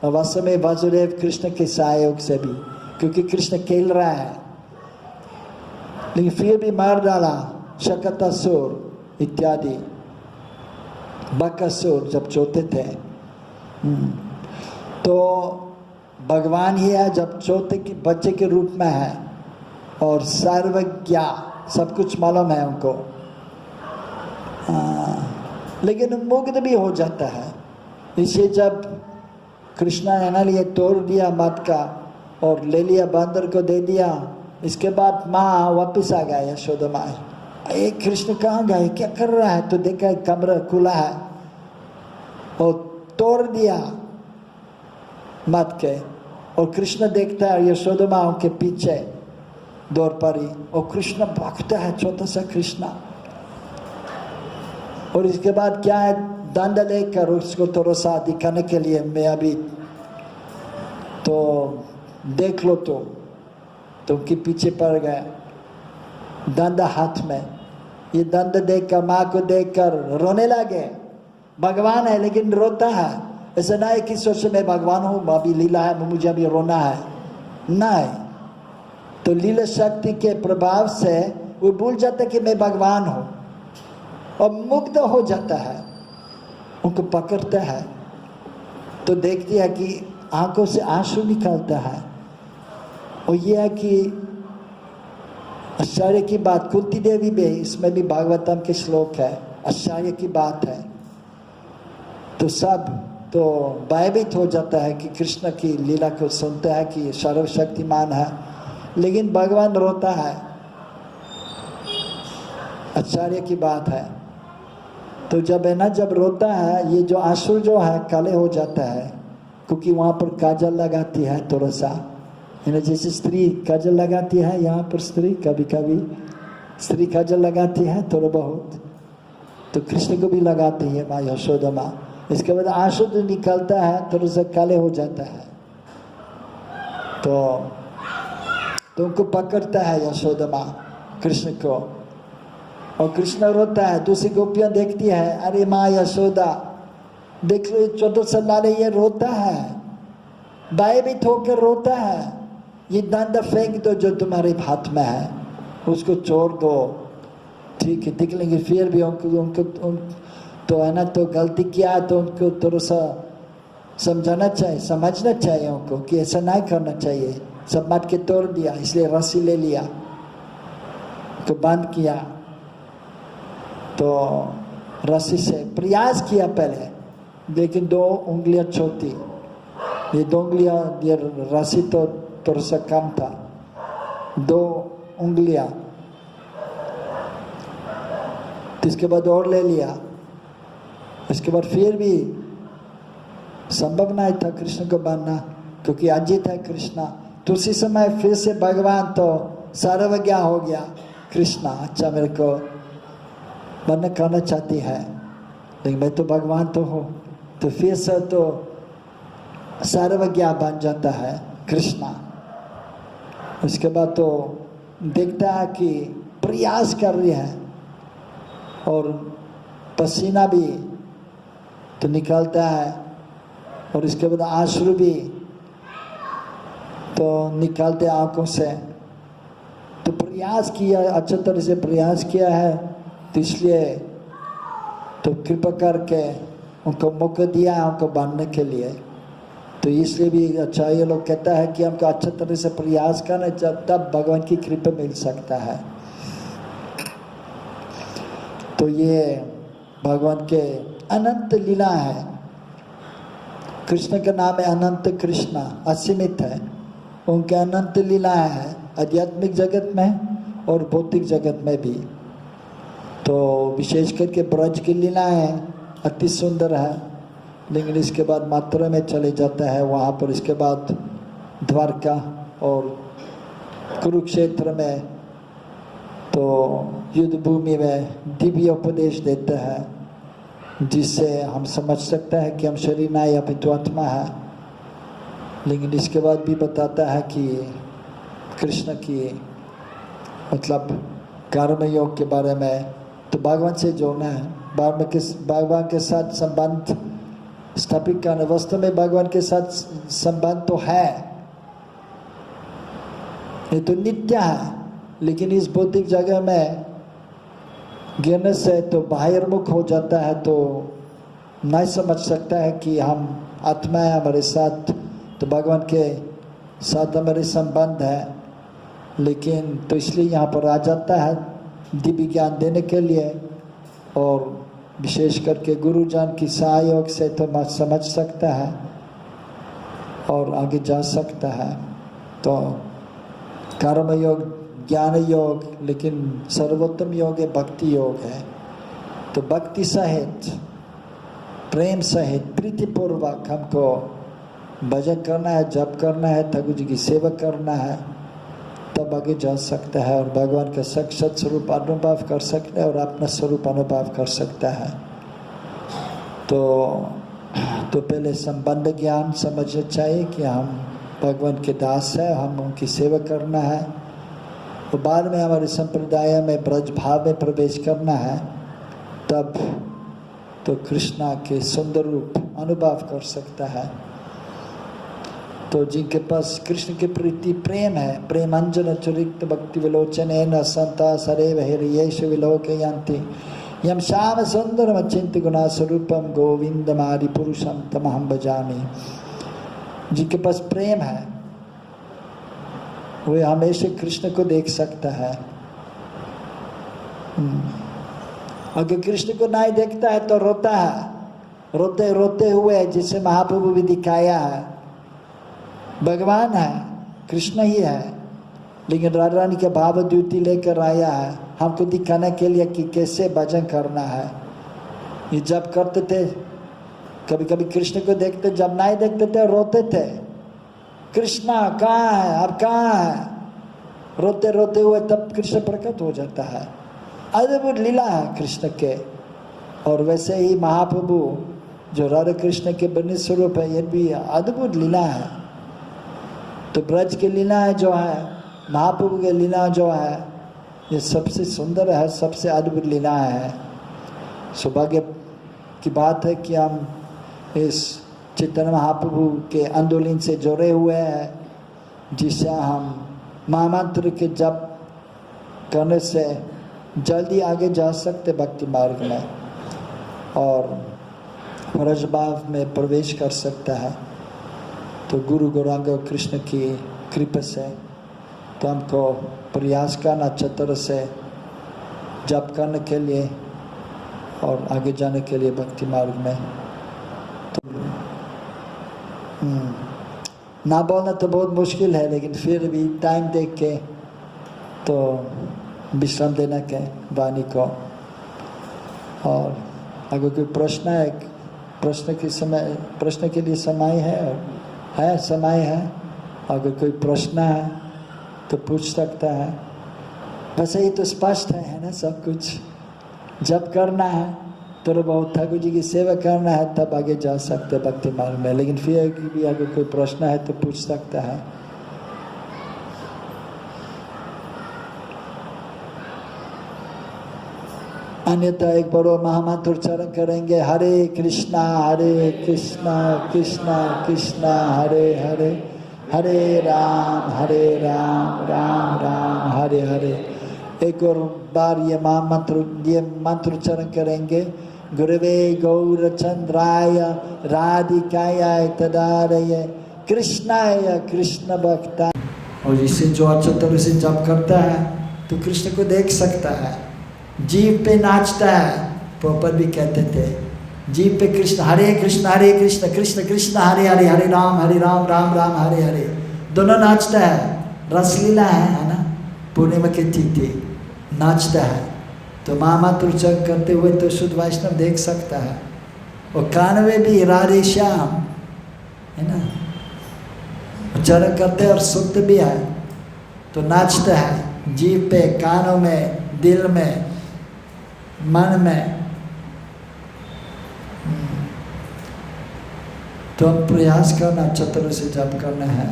और वास्तव में वासुदेव कृष्ण के सहयोग से भी, क्योंकि कृष्ण खेल रहा है, लेकिन फिर भी मार डाला शकटासुर इत्यादि, बकासुर जब छोटे थे। तो भगवान ही है जब छोटे के बच्चे के रूप में है, और सर्वज्ञ, सब कुछ मालूम है उनको, लेकिन मुग्ध भी हो जाता है। इसे जब कृष्णा ने ना लिए तोड़ दिया मत का और ले लिया, बंदर को दे दिया, इसके बाद माँ वापस आ गया यशोदा माँ, ये कृष्ण कहाँ गए, क्या कर रहा है? तो देखा कमरा खुला है और तोड़ दिया मत के, और कृष्ण देखता है यशोदा माँ के पीछे दौड़ पड़ी, और कृष्ण भागता है, छोटा सा कृष्ण, और इसके बाद क्या है, दंड लेकर उसको थोड़ा सा दिखाने के लिए, मैं अभी तो देख लो तो उनके पीछे पड़ गया, दंड हाथ में। ये दंड देखकर, माँ को देखकर रोने लगे। भगवान है लेकिन रोता है, ऐसा ना है कि सोचे मैं भगवान हूँ, अभी लीला है मुझे अभी रोना है, नहीं। तो लीला शक्ति के प्रभाव से वो भूल जाता है कि मैं भगवान हूँ, और मुग्ध हो जाता है, उनको पकड़ता है तो देखती है कि आंखों से आंसू निकलता है। और यह है कि आश्चर्य की बात, कुंती देवी भी, इसमें भी भागवतम के श्लोक है, आश्चर्य की बात है। तो सब तो भयभीत हो जाता है कि कृष्ण की लीला को सुनता है कि सर्वशक्तिमान है, लेकिन भगवान रोता है, आश्चर्य की बात है। तो जब है ना, जब रोता है, ये जो आंसू जो है काले हो जाता है, क्योंकि वहाँ पर काजल लगाती है थोड़ा सा, है ना, जैसे स्त्री काजल लगाती है, यहाँ पर स्त्री कभी कभी स्त्री काजल लगाती है थोड़ा बहुत, तो कृष्ण को भी लगाती है माँ यशोदा माँ। इसके बाद आंसू जो निकलता है थोड़ा सा काले हो जाता है, तो उनको पकड़ता है यशोदा माँ कृष्ण को, और कृष्ण रोता है। दूसरी गोपियाँ देखती है, अरे माँ यशोदा देख लो, 14 साल वाले ये रोता है, भयभीत होकर रोता है, ये दंड फेंक दो जो तुम्हारे हाथ में है, उसको छोड़ दो, ठीक है देख लेंगे। फिर भी उनको तो है ना, तो गलती किया है तो उनको थोड़ा सा समझाना चाहिए, समझना चाहिए उनको कि ऐसा नहीं करना चाहिए। सब मत के तोड़ दिया, इसलिए रस्सी ले लिया तो बंद किया, तो रस्सी से प्रयास किया पहले, लेकिन 2 उंगलियां छोटी, ये 2 उंगलियां, ये रस्सी तो थोड़ा सा कम था, 2 उंगलियां, तो इसके बाद और ले लिया। इसके बाद फिर भी संभव नहीं था कृष्ण को बांधना, क्योंकि अजित है कृष्ण। तो उसी समय फिर से भगवान तो सर्वज्ञ हो गया कृष्ण, अच्छा मेरे को बंधना करना चाहती है, लेकिन मैं तो भगवान तो हूँ, तो फिर से तो सर्वज्ञ बन जाता है कृष्ण। उसके बाद तो देखता है कि प्रयास कर रही है, और पसीना भी तो निकलता है, और इसके बाद आंसू भी तो निकालते आंखों से। तो प्रयास किया, अच्छे तरह से प्रयास किया है, तो इसलिए तो कृपा करके उनको मौका दिया है उनको बांधने के लिए। तो इसलिए भी अच्छा ये लोग कहता है कि हमको अच्छे तरह से प्रयास करना, तब भगवान की कृपा मिल सकता है। तो ये भगवान के अनंत लीला है। कृष्ण का नाम है अनंत कृष्णा, असीमित है। उनके अनंत लीलाएं हैं आध्यात्मिक जगत में और भौतिक जगत में भी। तो विशेष करके ब्रज की लीलाएं अति सुंदर है, लेकिन इसके बाद मथुरा में चले जाता है वहाँ पर। इसके बाद द्वारका और कुरुक्षेत्र में तो युद्ध भूमि में दिव्य उपदेश देते हैं, जिससे हम समझ सकते हैं कि हम शरीर नहीं अपितु आत्मा है। लेकिन इसके बाद भी बताता है कि कृष्ण की मतलब कर्म योग के बारे में, तो भगवान से जोड़ना है, भगवान के साथ संबंध स्थापित करना। वास्तव में भगवान के साथ संबंध तो है, ये तो नित्य है, लेकिन इस भौतिक जगह में गिरने से तो बाहिर्मुख हो जाता है, तो नहीं समझ सकता है कि हम आत्मा है हमारे साथ, तो भगवान के साथ हमारे संबंध है। लेकिन तो इसलिए यहाँ पर आ जाता है दिव्य ज्ञान देने के लिए, और विशेष करके गुरुजन की सहयोग से तो मैं समझ सकता है और आगे जा सकता है। तो कर्म योग, ज्ञान योग, लेकिन सर्वोत्तम योग है भक्ति योग है। तो भक्ति सहित, प्रेम सहित, प्रीतिपूर्वक हमको भजन करना है, जप करना है, ठाकुर जी की सेवा करना है, तब आगे जा सकता है और भगवान का साक्षात स्वरूप अनुभव कर सकता है और अपना स्वरूप अनुभव कर सकता है। तो पहले संबंध ज्ञान समझना चाहिए कि हम भगवान के दास है, हम उनकी सेवा करना है। तो बाद में हमारे संप्रदाय में ब्रज भाव में प्रवेश करना है, तब तो कृष्णा के सुंदर रूप अनुभव कर सकता है। तो जिनके पास कृष्ण के प्रति प्रेम है, प्रेम अंजन चरित भक्ति विलोचन न संता सरेव हृयेश विलोके यंति यम श्याम सुंदरम चिंत गुणा स्वरूपम गोविंदमादि पुरुषम तमहम भजामि। जिनके पास प्रेम है वे हमेशा कृष्ण को देख सकता है। अगर कृष्ण को नहीं देखता है तो रोता है, रोते रोते हुए, जिसे महाप्रभु भी दिखाया है। भगवान है, कृष्ण ही है, लेकिन राधा रानी के भाव द्युति लेकर आया है हमको दिखाने के लिए कि कैसे भजन करना है। ये जब करते थे, कभी कभी कृष्ण को देखते, जब नहीं देखते थे रोते थे, कृष्णा कहाँ है, अब कहाँ है, रोते रोते हुए तब कृष्ण प्रकट हो जाता है। अद्भुत लीला है कृष्ण के। और वैसे ही महाप्रभु जो राधा कृष्ण के बने स्वरूप है, ये भी अद्भुत लीला है। तो ब्रज की लीला जो है, महाप्रभु की लीला जो है, ये सबसे सुंदर है, सबसे अद्भुत लीला है। सौभाग्य की बात है कि हम इस चैतन्य महाप्रभु के आंदोलन से जुड़े हुए हैं, जिससे हम महामंत्र के जप करने से जल्दी आगे जा सकते भक्ति मार्ग में और ब्रज भाव में प्रवेश कर सकता है। तो गुरु गौरांग कृष्ण की कृपा से तो हमको प्रयास करना अच्छी तरह से जप करने के लिए और आगे जाने के लिए भक्ति मार्ग में। तो ना बोलना तो बहुत मुश्किल है, लेकिन फिर भी टाइम देख के तो विश्राम देना के वाणी को। और अगर कोई प्रश्न है, प्रश्न के लिए समय है समय है। अगर कोई प्रश्न है तो पूछ सकता है। वैसे ही तो स्पष्ट है ना सब कुछ। जब करना है तो बहुत ठाकुर जी की सेवा करना है, तब आगे जा सकते हैं भक्ति मार्ग में। लेकिन फिर भी अगर कोई प्रश्न है तो पूछ सकता है। अन्यथा एक बड़ो महामंत्र उच्चारण करेंगे, हरे कृष्णा कृष्णा कृष्णा हरे हरे, हरे राम राम राम हरे हरे। एक और बार ये मंत्र उच्चारण करेंगे, गुरुवे गौरचंद्राय राधिकाय तदारय कृष्णाय कृष्ण भक्ता। और इससे जो अच्छे तरह से जप करता है तो कृष्ण को देख सकता है, जीव पे नाचता है। पोपर भी कहते थे, जीभ पे कृष्ण, हरे कृष्ण कृष्ण कृष्ण हरे हरे, हरे राम राम राम हरे हरे। दोनों नाचता है, रसलीला है ना। पूर्णिमा की तिथि नाचता है, तो मामा तुर्चक करते हुए तो शुद्ध वैष्णव देख सकता है। और कान में भी राधे श्याम है ना, उच्चारण करते और सुनते भी है, तो नाचता है जीभ पे, कानों में, दिल में, मन में। तो हम प्रयास करना चतुर से जप करना है।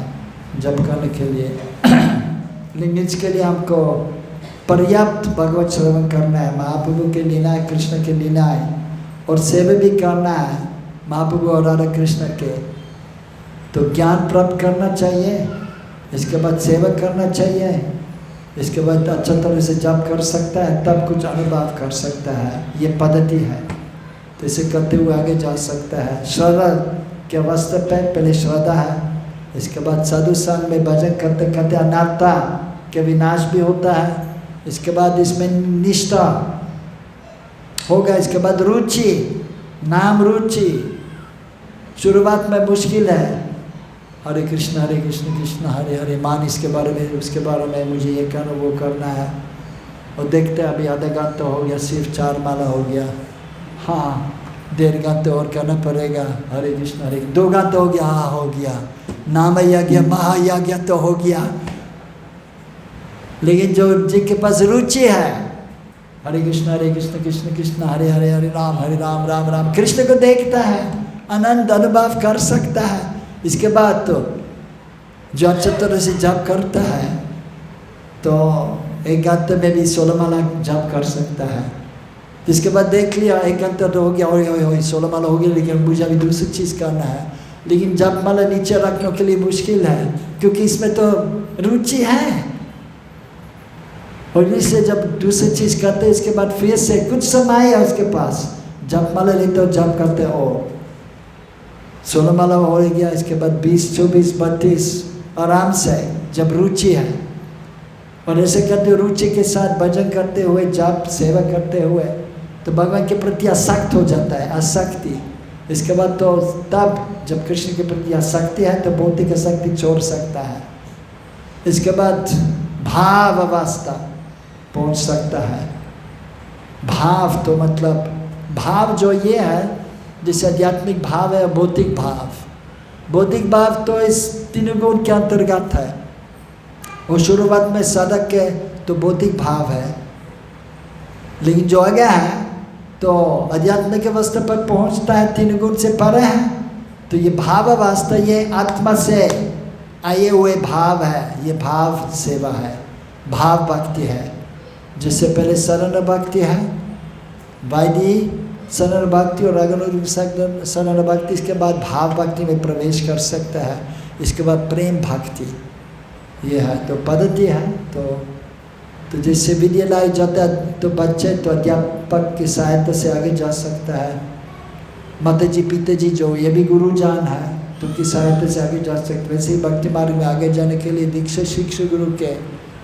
जप करने के लिए लेकिन इसके लिए हमको पर्याप्त भगवत श्रवण करना है, महाप्रभु के लीलाएं, कृष्ण के लीलाएं, और सेवा भी करना है महाप्रभु और राधा कृष्ण के। तो ज्ञान प्राप्त करना चाहिए, इसके बाद सेवा करना चाहिए, इसके बाद अच्छा तरह से जप कर सकता है, तब कुछ अनुभव कर सकता है। ये पद्धति है, तो इसे करते हुए आगे जा सकता है। श्रद्धा के अवस्था पे पहले श्रद्धा है, इसके बाद साधु संग में भजन करते करते अनात्ता के विनाश भी होता है, इसके बाद इसमें निष्ठा होगा, इसके बाद रुचि, नाम रुचि। शुरुआत में मुश्किल है, हरे कृष्ण कृष्ण हरे हरे, मान इसके बारे में, उसके बारे में, मुझे ये करना वो करना है। और देखते हैं अभी आधा घंटा हो गया, सिर्फ 4 माला हो गया। हाँ 1.5 घंटे और करना पड़ेगा। हरे कृष्ण 2 घंटे हो गया, हाँ हो गया। नाम यज्ञ महायज्ञ तो हो गया, लेकिन जो जिनके पास रुचि है, हरे कृष्ण कृष्ण कृष्ण हरे हरे, हरे राम राम राम, कृष्ण को देखता है, आनंद अनुभव कर सकता है। इसके बाद तो जो अच्छे तरह से जप करता है तो 1 घंटे में भी 16 माला जप कर सकता है। इसके बाद देख लिया 1 घंटा तो हो गया, ओए 16 माला हो गया, लेकिन मुझे अभी दूसरी चीज़ करना है। लेकिन जप माला नीचे रखने के लिए मुश्किल है, क्योंकि इसमें तो रुचि है। और इससे जब दूसरी चीज़ करते हैं, इसके बाद फिर से कुछ समय है उसके पास, जप माला लेते हो, जप करते हो, 16 माला हो गया, इसके बाद 20, 24, 32 आराम से, जब रुचि है। और ऐसे करते रुचि के साथ भजन करते हुए, जप सेवा करते हुए, तो भगवान के प्रति आसक्त हो जाता है, आसक्ति। इसके बाद तो तब जब कृष्ण के प्रति आसक्ति है तो भौतिक आसक्ति छोड़ सकता है। इसके बाद भाव अवस्था पहुंच सकता है। भाव तो मतलब भाव जो ये है, जैसे आध्यात्मिक भाव है, भौतिक भाव। भौतिक भाव तो इस 3 गुण के अंतर्गत है। और शुरुआत में साधक के तो भौतिक भाव है, लेकिन जो आगे है तो आध्यात्मिक अवस्था पर पहुंचता है, 3 गुण से परे है। तो ये भाव अवस्था, ये आत्मा से आए हुए भाव है, ये भाव सेवा है, भाव भक्ति है। जिससे पहले शरण भक्ति है, वादी शरण भक्ति और रागानुग शरण भक्ति, इसके बाद भाव भक्ति में प्रवेश कर सकता है। इसके बाद प्रेम भक्ति, ये है तो पद्धति है। तो जैसे विद्यालय जाता है तो बच्चे तो अध्यापक की सहायता से आगे जा सकता है। माता जी पिता जी जो ये भी गुरु जान है, तो उनकी सहायता से आगे जा सकते हैं। वैसे ही भक्ति मार्ग में आगे जाने के लिए दीक्षा शिक्षक गुरु के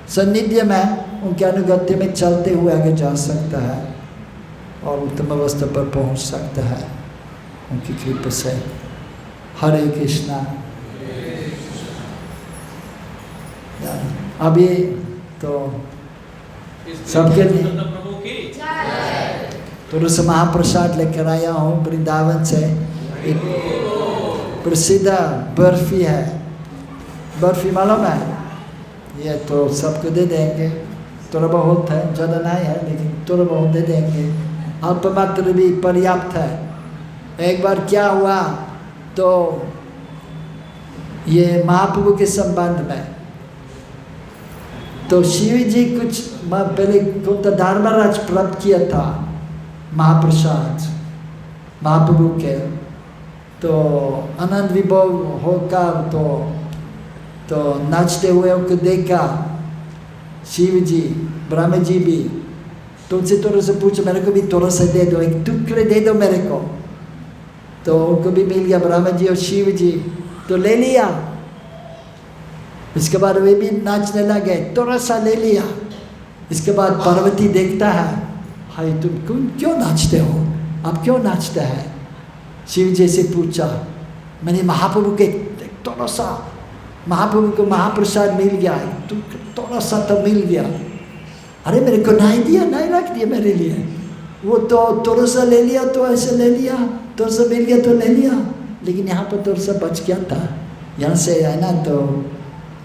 सानिध्य में, उनके अनुगत्य में चलते हुए आगे जा सकता है और उत्तम अवस्था पर पहुंच सकता है उनकी कृपा से। हरे कृष्णा। अभी तो सबके लिए थोड़ा सा महाप्रसाद लेकर आया हूँ वृंदावन से। एक प्रसिद्ध बर्फी है, बर्फी मालूम है? ये तो सबको दे देंगे, थोड़ा बहुत है, ज़्यादा नहीं है, लेकिन थोड़ा बहुत दे देंगे। अल्प मात्र भी पर्याप्त है। एक बार क्या हुआ, तो ये महाप्रभु के संबंध में, तो शिव जी कुछ पहले कुछ धर्मराज प्राप्त किया था महाप्रसाद महाप्रभु के। तो आनंद विभोग होकर तो नाचते हुए उनको देखा शिव जी, ब्रह्मा जी भी। तो उनसे थोड़ा सा पूछो, मेरे को भी थोड़ा सा दे दो, एक टुकड़े दे दो मेरे को। तो उनको भी मिल गया, ब्रह्मा जी और शिव जी, तो ले लिया। इसके बाद वे भी नाचने लगे, थोड़ा सा ले लिया। इसके बाद पार्वती देखता है, हाय तुम क्यों नाचते हो, आप क्यों नाचते हैं? शिव जी से पूछा, मैंने महाप्रभु के थोड़ा सा, महाप्रभु को महाप्रसाद मिल गया, तो थोड़ा सा तो मिल गया, अरे मेरे को नहीं दिया, नहीं रख दिया मेरे लिए, वो तो थोड़ा सा ले लिया तो ऐसे ले लिया, थोड़ा सा मिल गया तो ले लिया, लेकिन यहाँ पर थोड़ा सा बच गया था, यहाँ से है ना, तो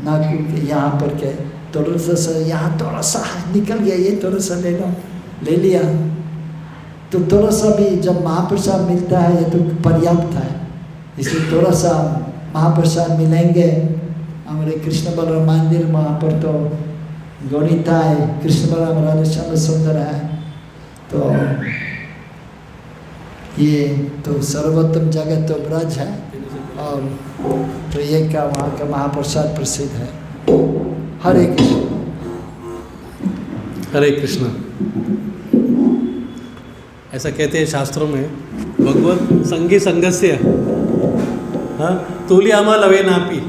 नाक यहाँ पर के थोड़ा सा यहाँ थोड़ा सा निकल गया, ये थोड़ा सा ले लो, ले लिया। तो थोड़ा सा भी जब महाप्रसाद मिलता है ये तो पर्याप्त है, इसलिए थोड़ा सा महाप्रसाद मिलेंगे। हमारे कृष्ण बलराम मंदिर वहाँ पर तो गणित है, कृष्ण बलराम राधा श्याम सुंदर है, तो ये तो सर्वोत्तम जगह तो ब्रज है, और तो ये का वहाँ का महाप्रसाद प्रसिद्ध है। हरे कृष्ण। हरे कृष्ण। ऐसा कहते हैं शास्त्रों में, भगवत संगी संगस्य, हाँ, तुल्यामा लवे नापी,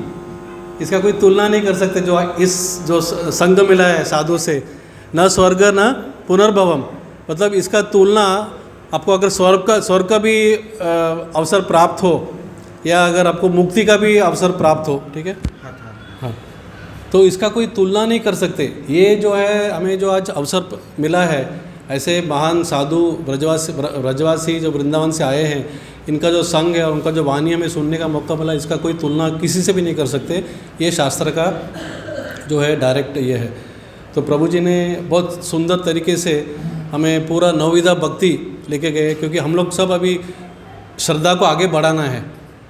इसका कोई तुलना नहीं कर सकते। जो संग मिला है साधु से, न स्वर्ग न पुनर्भवम, मतलब इसका तुलना आपको अगर स्वर्ग का भी अवसर प्राप्त हो, या अगर आपको मुक्ति का भी अवसर प्राप्त हो, ठीक है, हाँ, तो इसका कोई तुलना नहीं कर सकते। ये जो है हमें जो आज अवसर मिला है, ऐसे महान साधु ब्रजवासी जो वृंदावन से आए हैं, इनका जो संग है और उनका जो वाणी हमें सुनने का मौका मिला, इसका कोई तुलना किसी से भी नहीं कर सकते। ये शास्त्र का जो है डायरेक्ट ये है। तो प्रभु जी ने बहुत सुंदर तरीके से हमें पूरा नवविधा भक्ति लेके गए, क्योंकि हम लोग सब अभी श्रद्धा को आगे बढ़ाना है,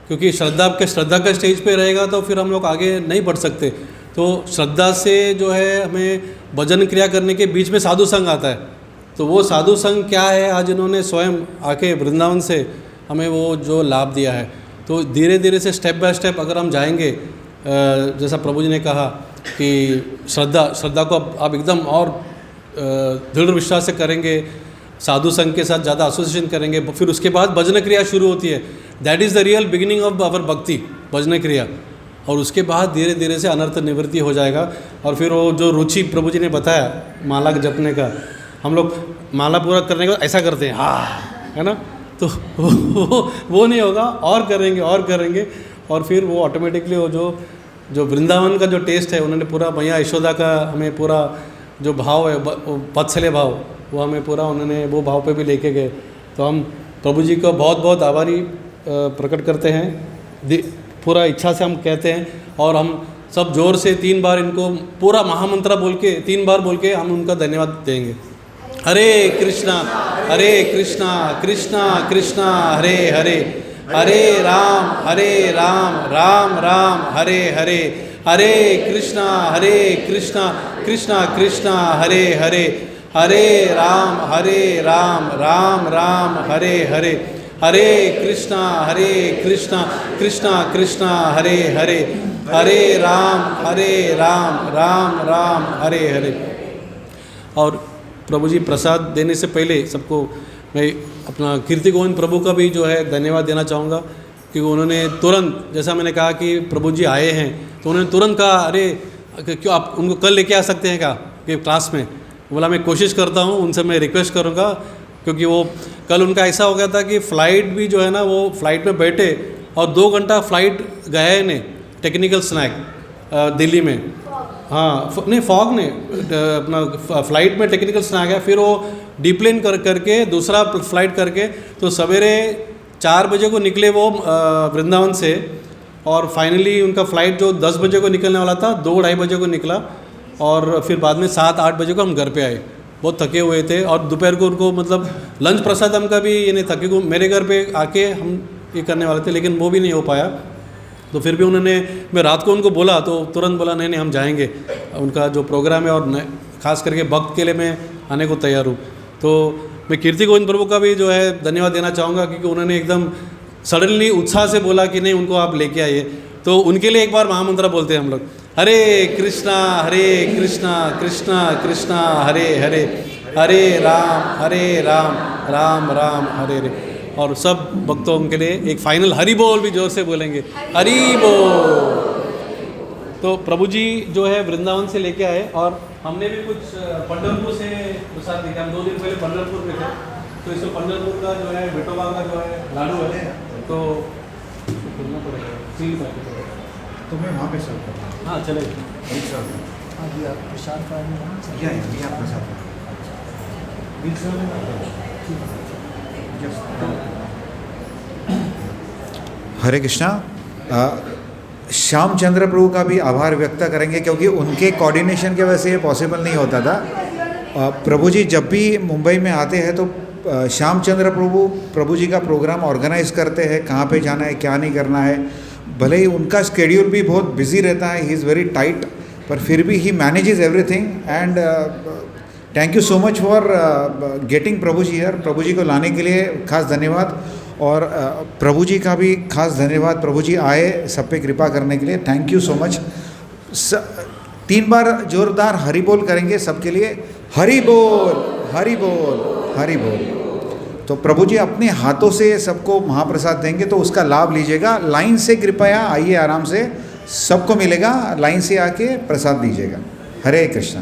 क्योंकि श्रद्धा का स्टेज पे रहेगा तो फिर हम लोग आगे नहीं बढ़ सकते। तो श्रद्धा से जो है हमें भजन क्रिया करने के बीच में साधु संग आता है। तो वो साधु संग क्या है, आज इन्होंने स्वयं आके वृंदावन से हमें वो जो लाभ दिया है। तो धीरे धीरे से स्टेप बाय स्टेप अगर हम जाएंगे, जैसा प्रभु जी ने कहा कि श्रद्धा को आप एकदम और दृढ़ विश्वास से करेंगे, साधु संघ के साथ ज़्यादा एसोसिएशन करेंगे, फिर उसके बाद भजन क्रिया शुरू होती है। That is the real beginning of our bhakti, भजन क्रिया। और उसके बाद धीरे धीरे से अनर्थ निवृत्ति हो जाएगा। और फिर वो जो रुचि प्रभु जी ने बताया माला जपने का, हम लोग माला पूरा करने का ऐसा करते हैं, हाँ, है ना, तो वो नहीं होगा, और करेंगे और फिर वो ऑटोमेटिकली वो जो वृंदावन का जो टेस्ट है, उन्होंने पूरा मैया यशोदा का हमें पूरा जो भाव है, वात्सल्य भाव, वो हमें पूरा उन्होंने वो भाव पे भी लेके गए। तो हम प्रभु जी को बहुत बहुत आभारी प्रकट करते हैं, पूरा इच्छा से हम कहते हैं। और हम सब जोर से 3 बार इनको पूरा महामंत्र बोल के 3 बार बोल के हम उनका धन्यवाद देंगे। हरे कृष्णा कृष्णा कृष्णा हरे हरे, हरे राम राम हरे हरे, हरे कृष्णा कृष्णा कृष्णा हरे हरे, हरे राम राम हरे हरे, हरे कृष्णा कृष्णा कृष्णा हरे हरे, हरे राम राम हरे हरे। और प्रभु जी प्रसाद देने से पहले सबको मैं अपना कीर्ति गोविंद प्रभु का भी जो है धन्यवाद देना चाहूँगा, क्योंकि उन्होंने तुरंत, जैसा मैंने कहा कि प्रभु जी आए हैं, तो उन्होंने तुरंत कहा, अरे क्यों आप उनको कल लेके आ सकते हैं क्या कि क्लास में। बोला मैं कोशिश करता हूँ, उनसे मैं रिक्वेस्ट करूँगा, क्योंकि वो कल उनका ऐसा हो गया था कि फ़्लाइट भी जो है ना, वो फ्लाइट में बैठे और 2 घंटा फ्लाइट गया है नहीं, टेक्निकल स्नैक दिल्ली में, हाँ नहीं फॉग ने अपना फ़्लाइट में टेक्निकल स्नैक है। फिर वो डीप्लेन करके दूसरा फ़्लाइट करके, तो सवेरे 4 बजे को निकले वो वृंदावन से, और फाइनली उनका फ़्लाइट जो 10 बजे को निकलने वाला था 2-2:30 बजे को निकला, और फिर बाद में 7-8 बजे को हम घर पे आए। बहुत थके हुए थे, और दोपहर को उनको मतलब लंच प्रसाद हम का भी ये नहीं था, क्योंकि मेरे घर पे आके हम ये करने वाले थे, लेकिन वो भी नहीं हो पाया। तो फिर भी उन्होंने, मैं रात को उनको बोला तो तुरंत बोला नहीं हम जाएंगे, उनका जो प्रोग्राम है, और ख़ास करके भक्त के लिए मैं आने को तैयार हूँ। तो मैं कीर्ति गोविंद प्रभु का भी जो है धन्यवाद देना चाहूँगा, क्योंकि उन्होंने एकदम सडनली उत्साह से बोला कि नहीं उनको आप लेके आइए। तो उनके लिए एक बार महामंत्र बोलते हैं हम लोग, हरे कृष्णा कृष्णा कृष्णा हरे हरे, हरे राम राम हरे हरे। और सब भक्तों के लिए एक फाइनल हरि बोल भी जोर से बोलेंगे, हरि बोल। तो प्रभु जी जो है वृंदावन से लेके आए, और हमने भी कुछ पंढरपुर से प्रसाद दिखा। हम 2 दिन पहले पंढरपुर में थे, तो इसमें पंढरपुर का जो है विठोबा का जो है लाडू है, तो खोलना पड़ेगा, सील करके पड़ेगा। तो मैं वहाँ पे सर्व करता हूँ। हाँ चलेगा। वही सर्व हाँ जी, आप प्रसाद पानी किया है, ये आपका साथ हरे कृष्णा। श्यामचंद्र प्रभु का भी आभार व्यक्त करेंगे क्योंकि उनके कोऑर्डिनेशन की वजह से ये पॉसिबल नहीं होता था। प्रभु जी जब भी मुंबई में आते हैं तो श्यामचंद्र प्रभु जी का प्रोग्राम ऑर्गेनाइज करते हैं, कहाँ पे जाना है क्या नहीं करना है। भले ही उनका स्केड्यूल भी बहुत बिजी रहता है, ही इज़ वेरी टाइट, पर फिर भी he manages everything. And thank you so much for getting Prabhu ji here. Prabhu ji को लाने के लिए खास धन्यवाद, और प्रभु जी का भी खास धन्यवाद। प्रभु जी आए सब पे कृपा करने के लिए, थैंक यू सो मच। 3 बार जोरदार हरि बोल करेंगे सबके लिए। हरि बोल, हरि बोल, हरि बोल। तो प्रभु जी अपने हाथों से सबको महाप्रसाद देंगे, तो उसका लाभ लीजिएगा। लाइन से कृपया आइए, आराम से सबको मिलेगा, लाइन से आके प्रसाद लीजिएगा। हरे कृष्णा।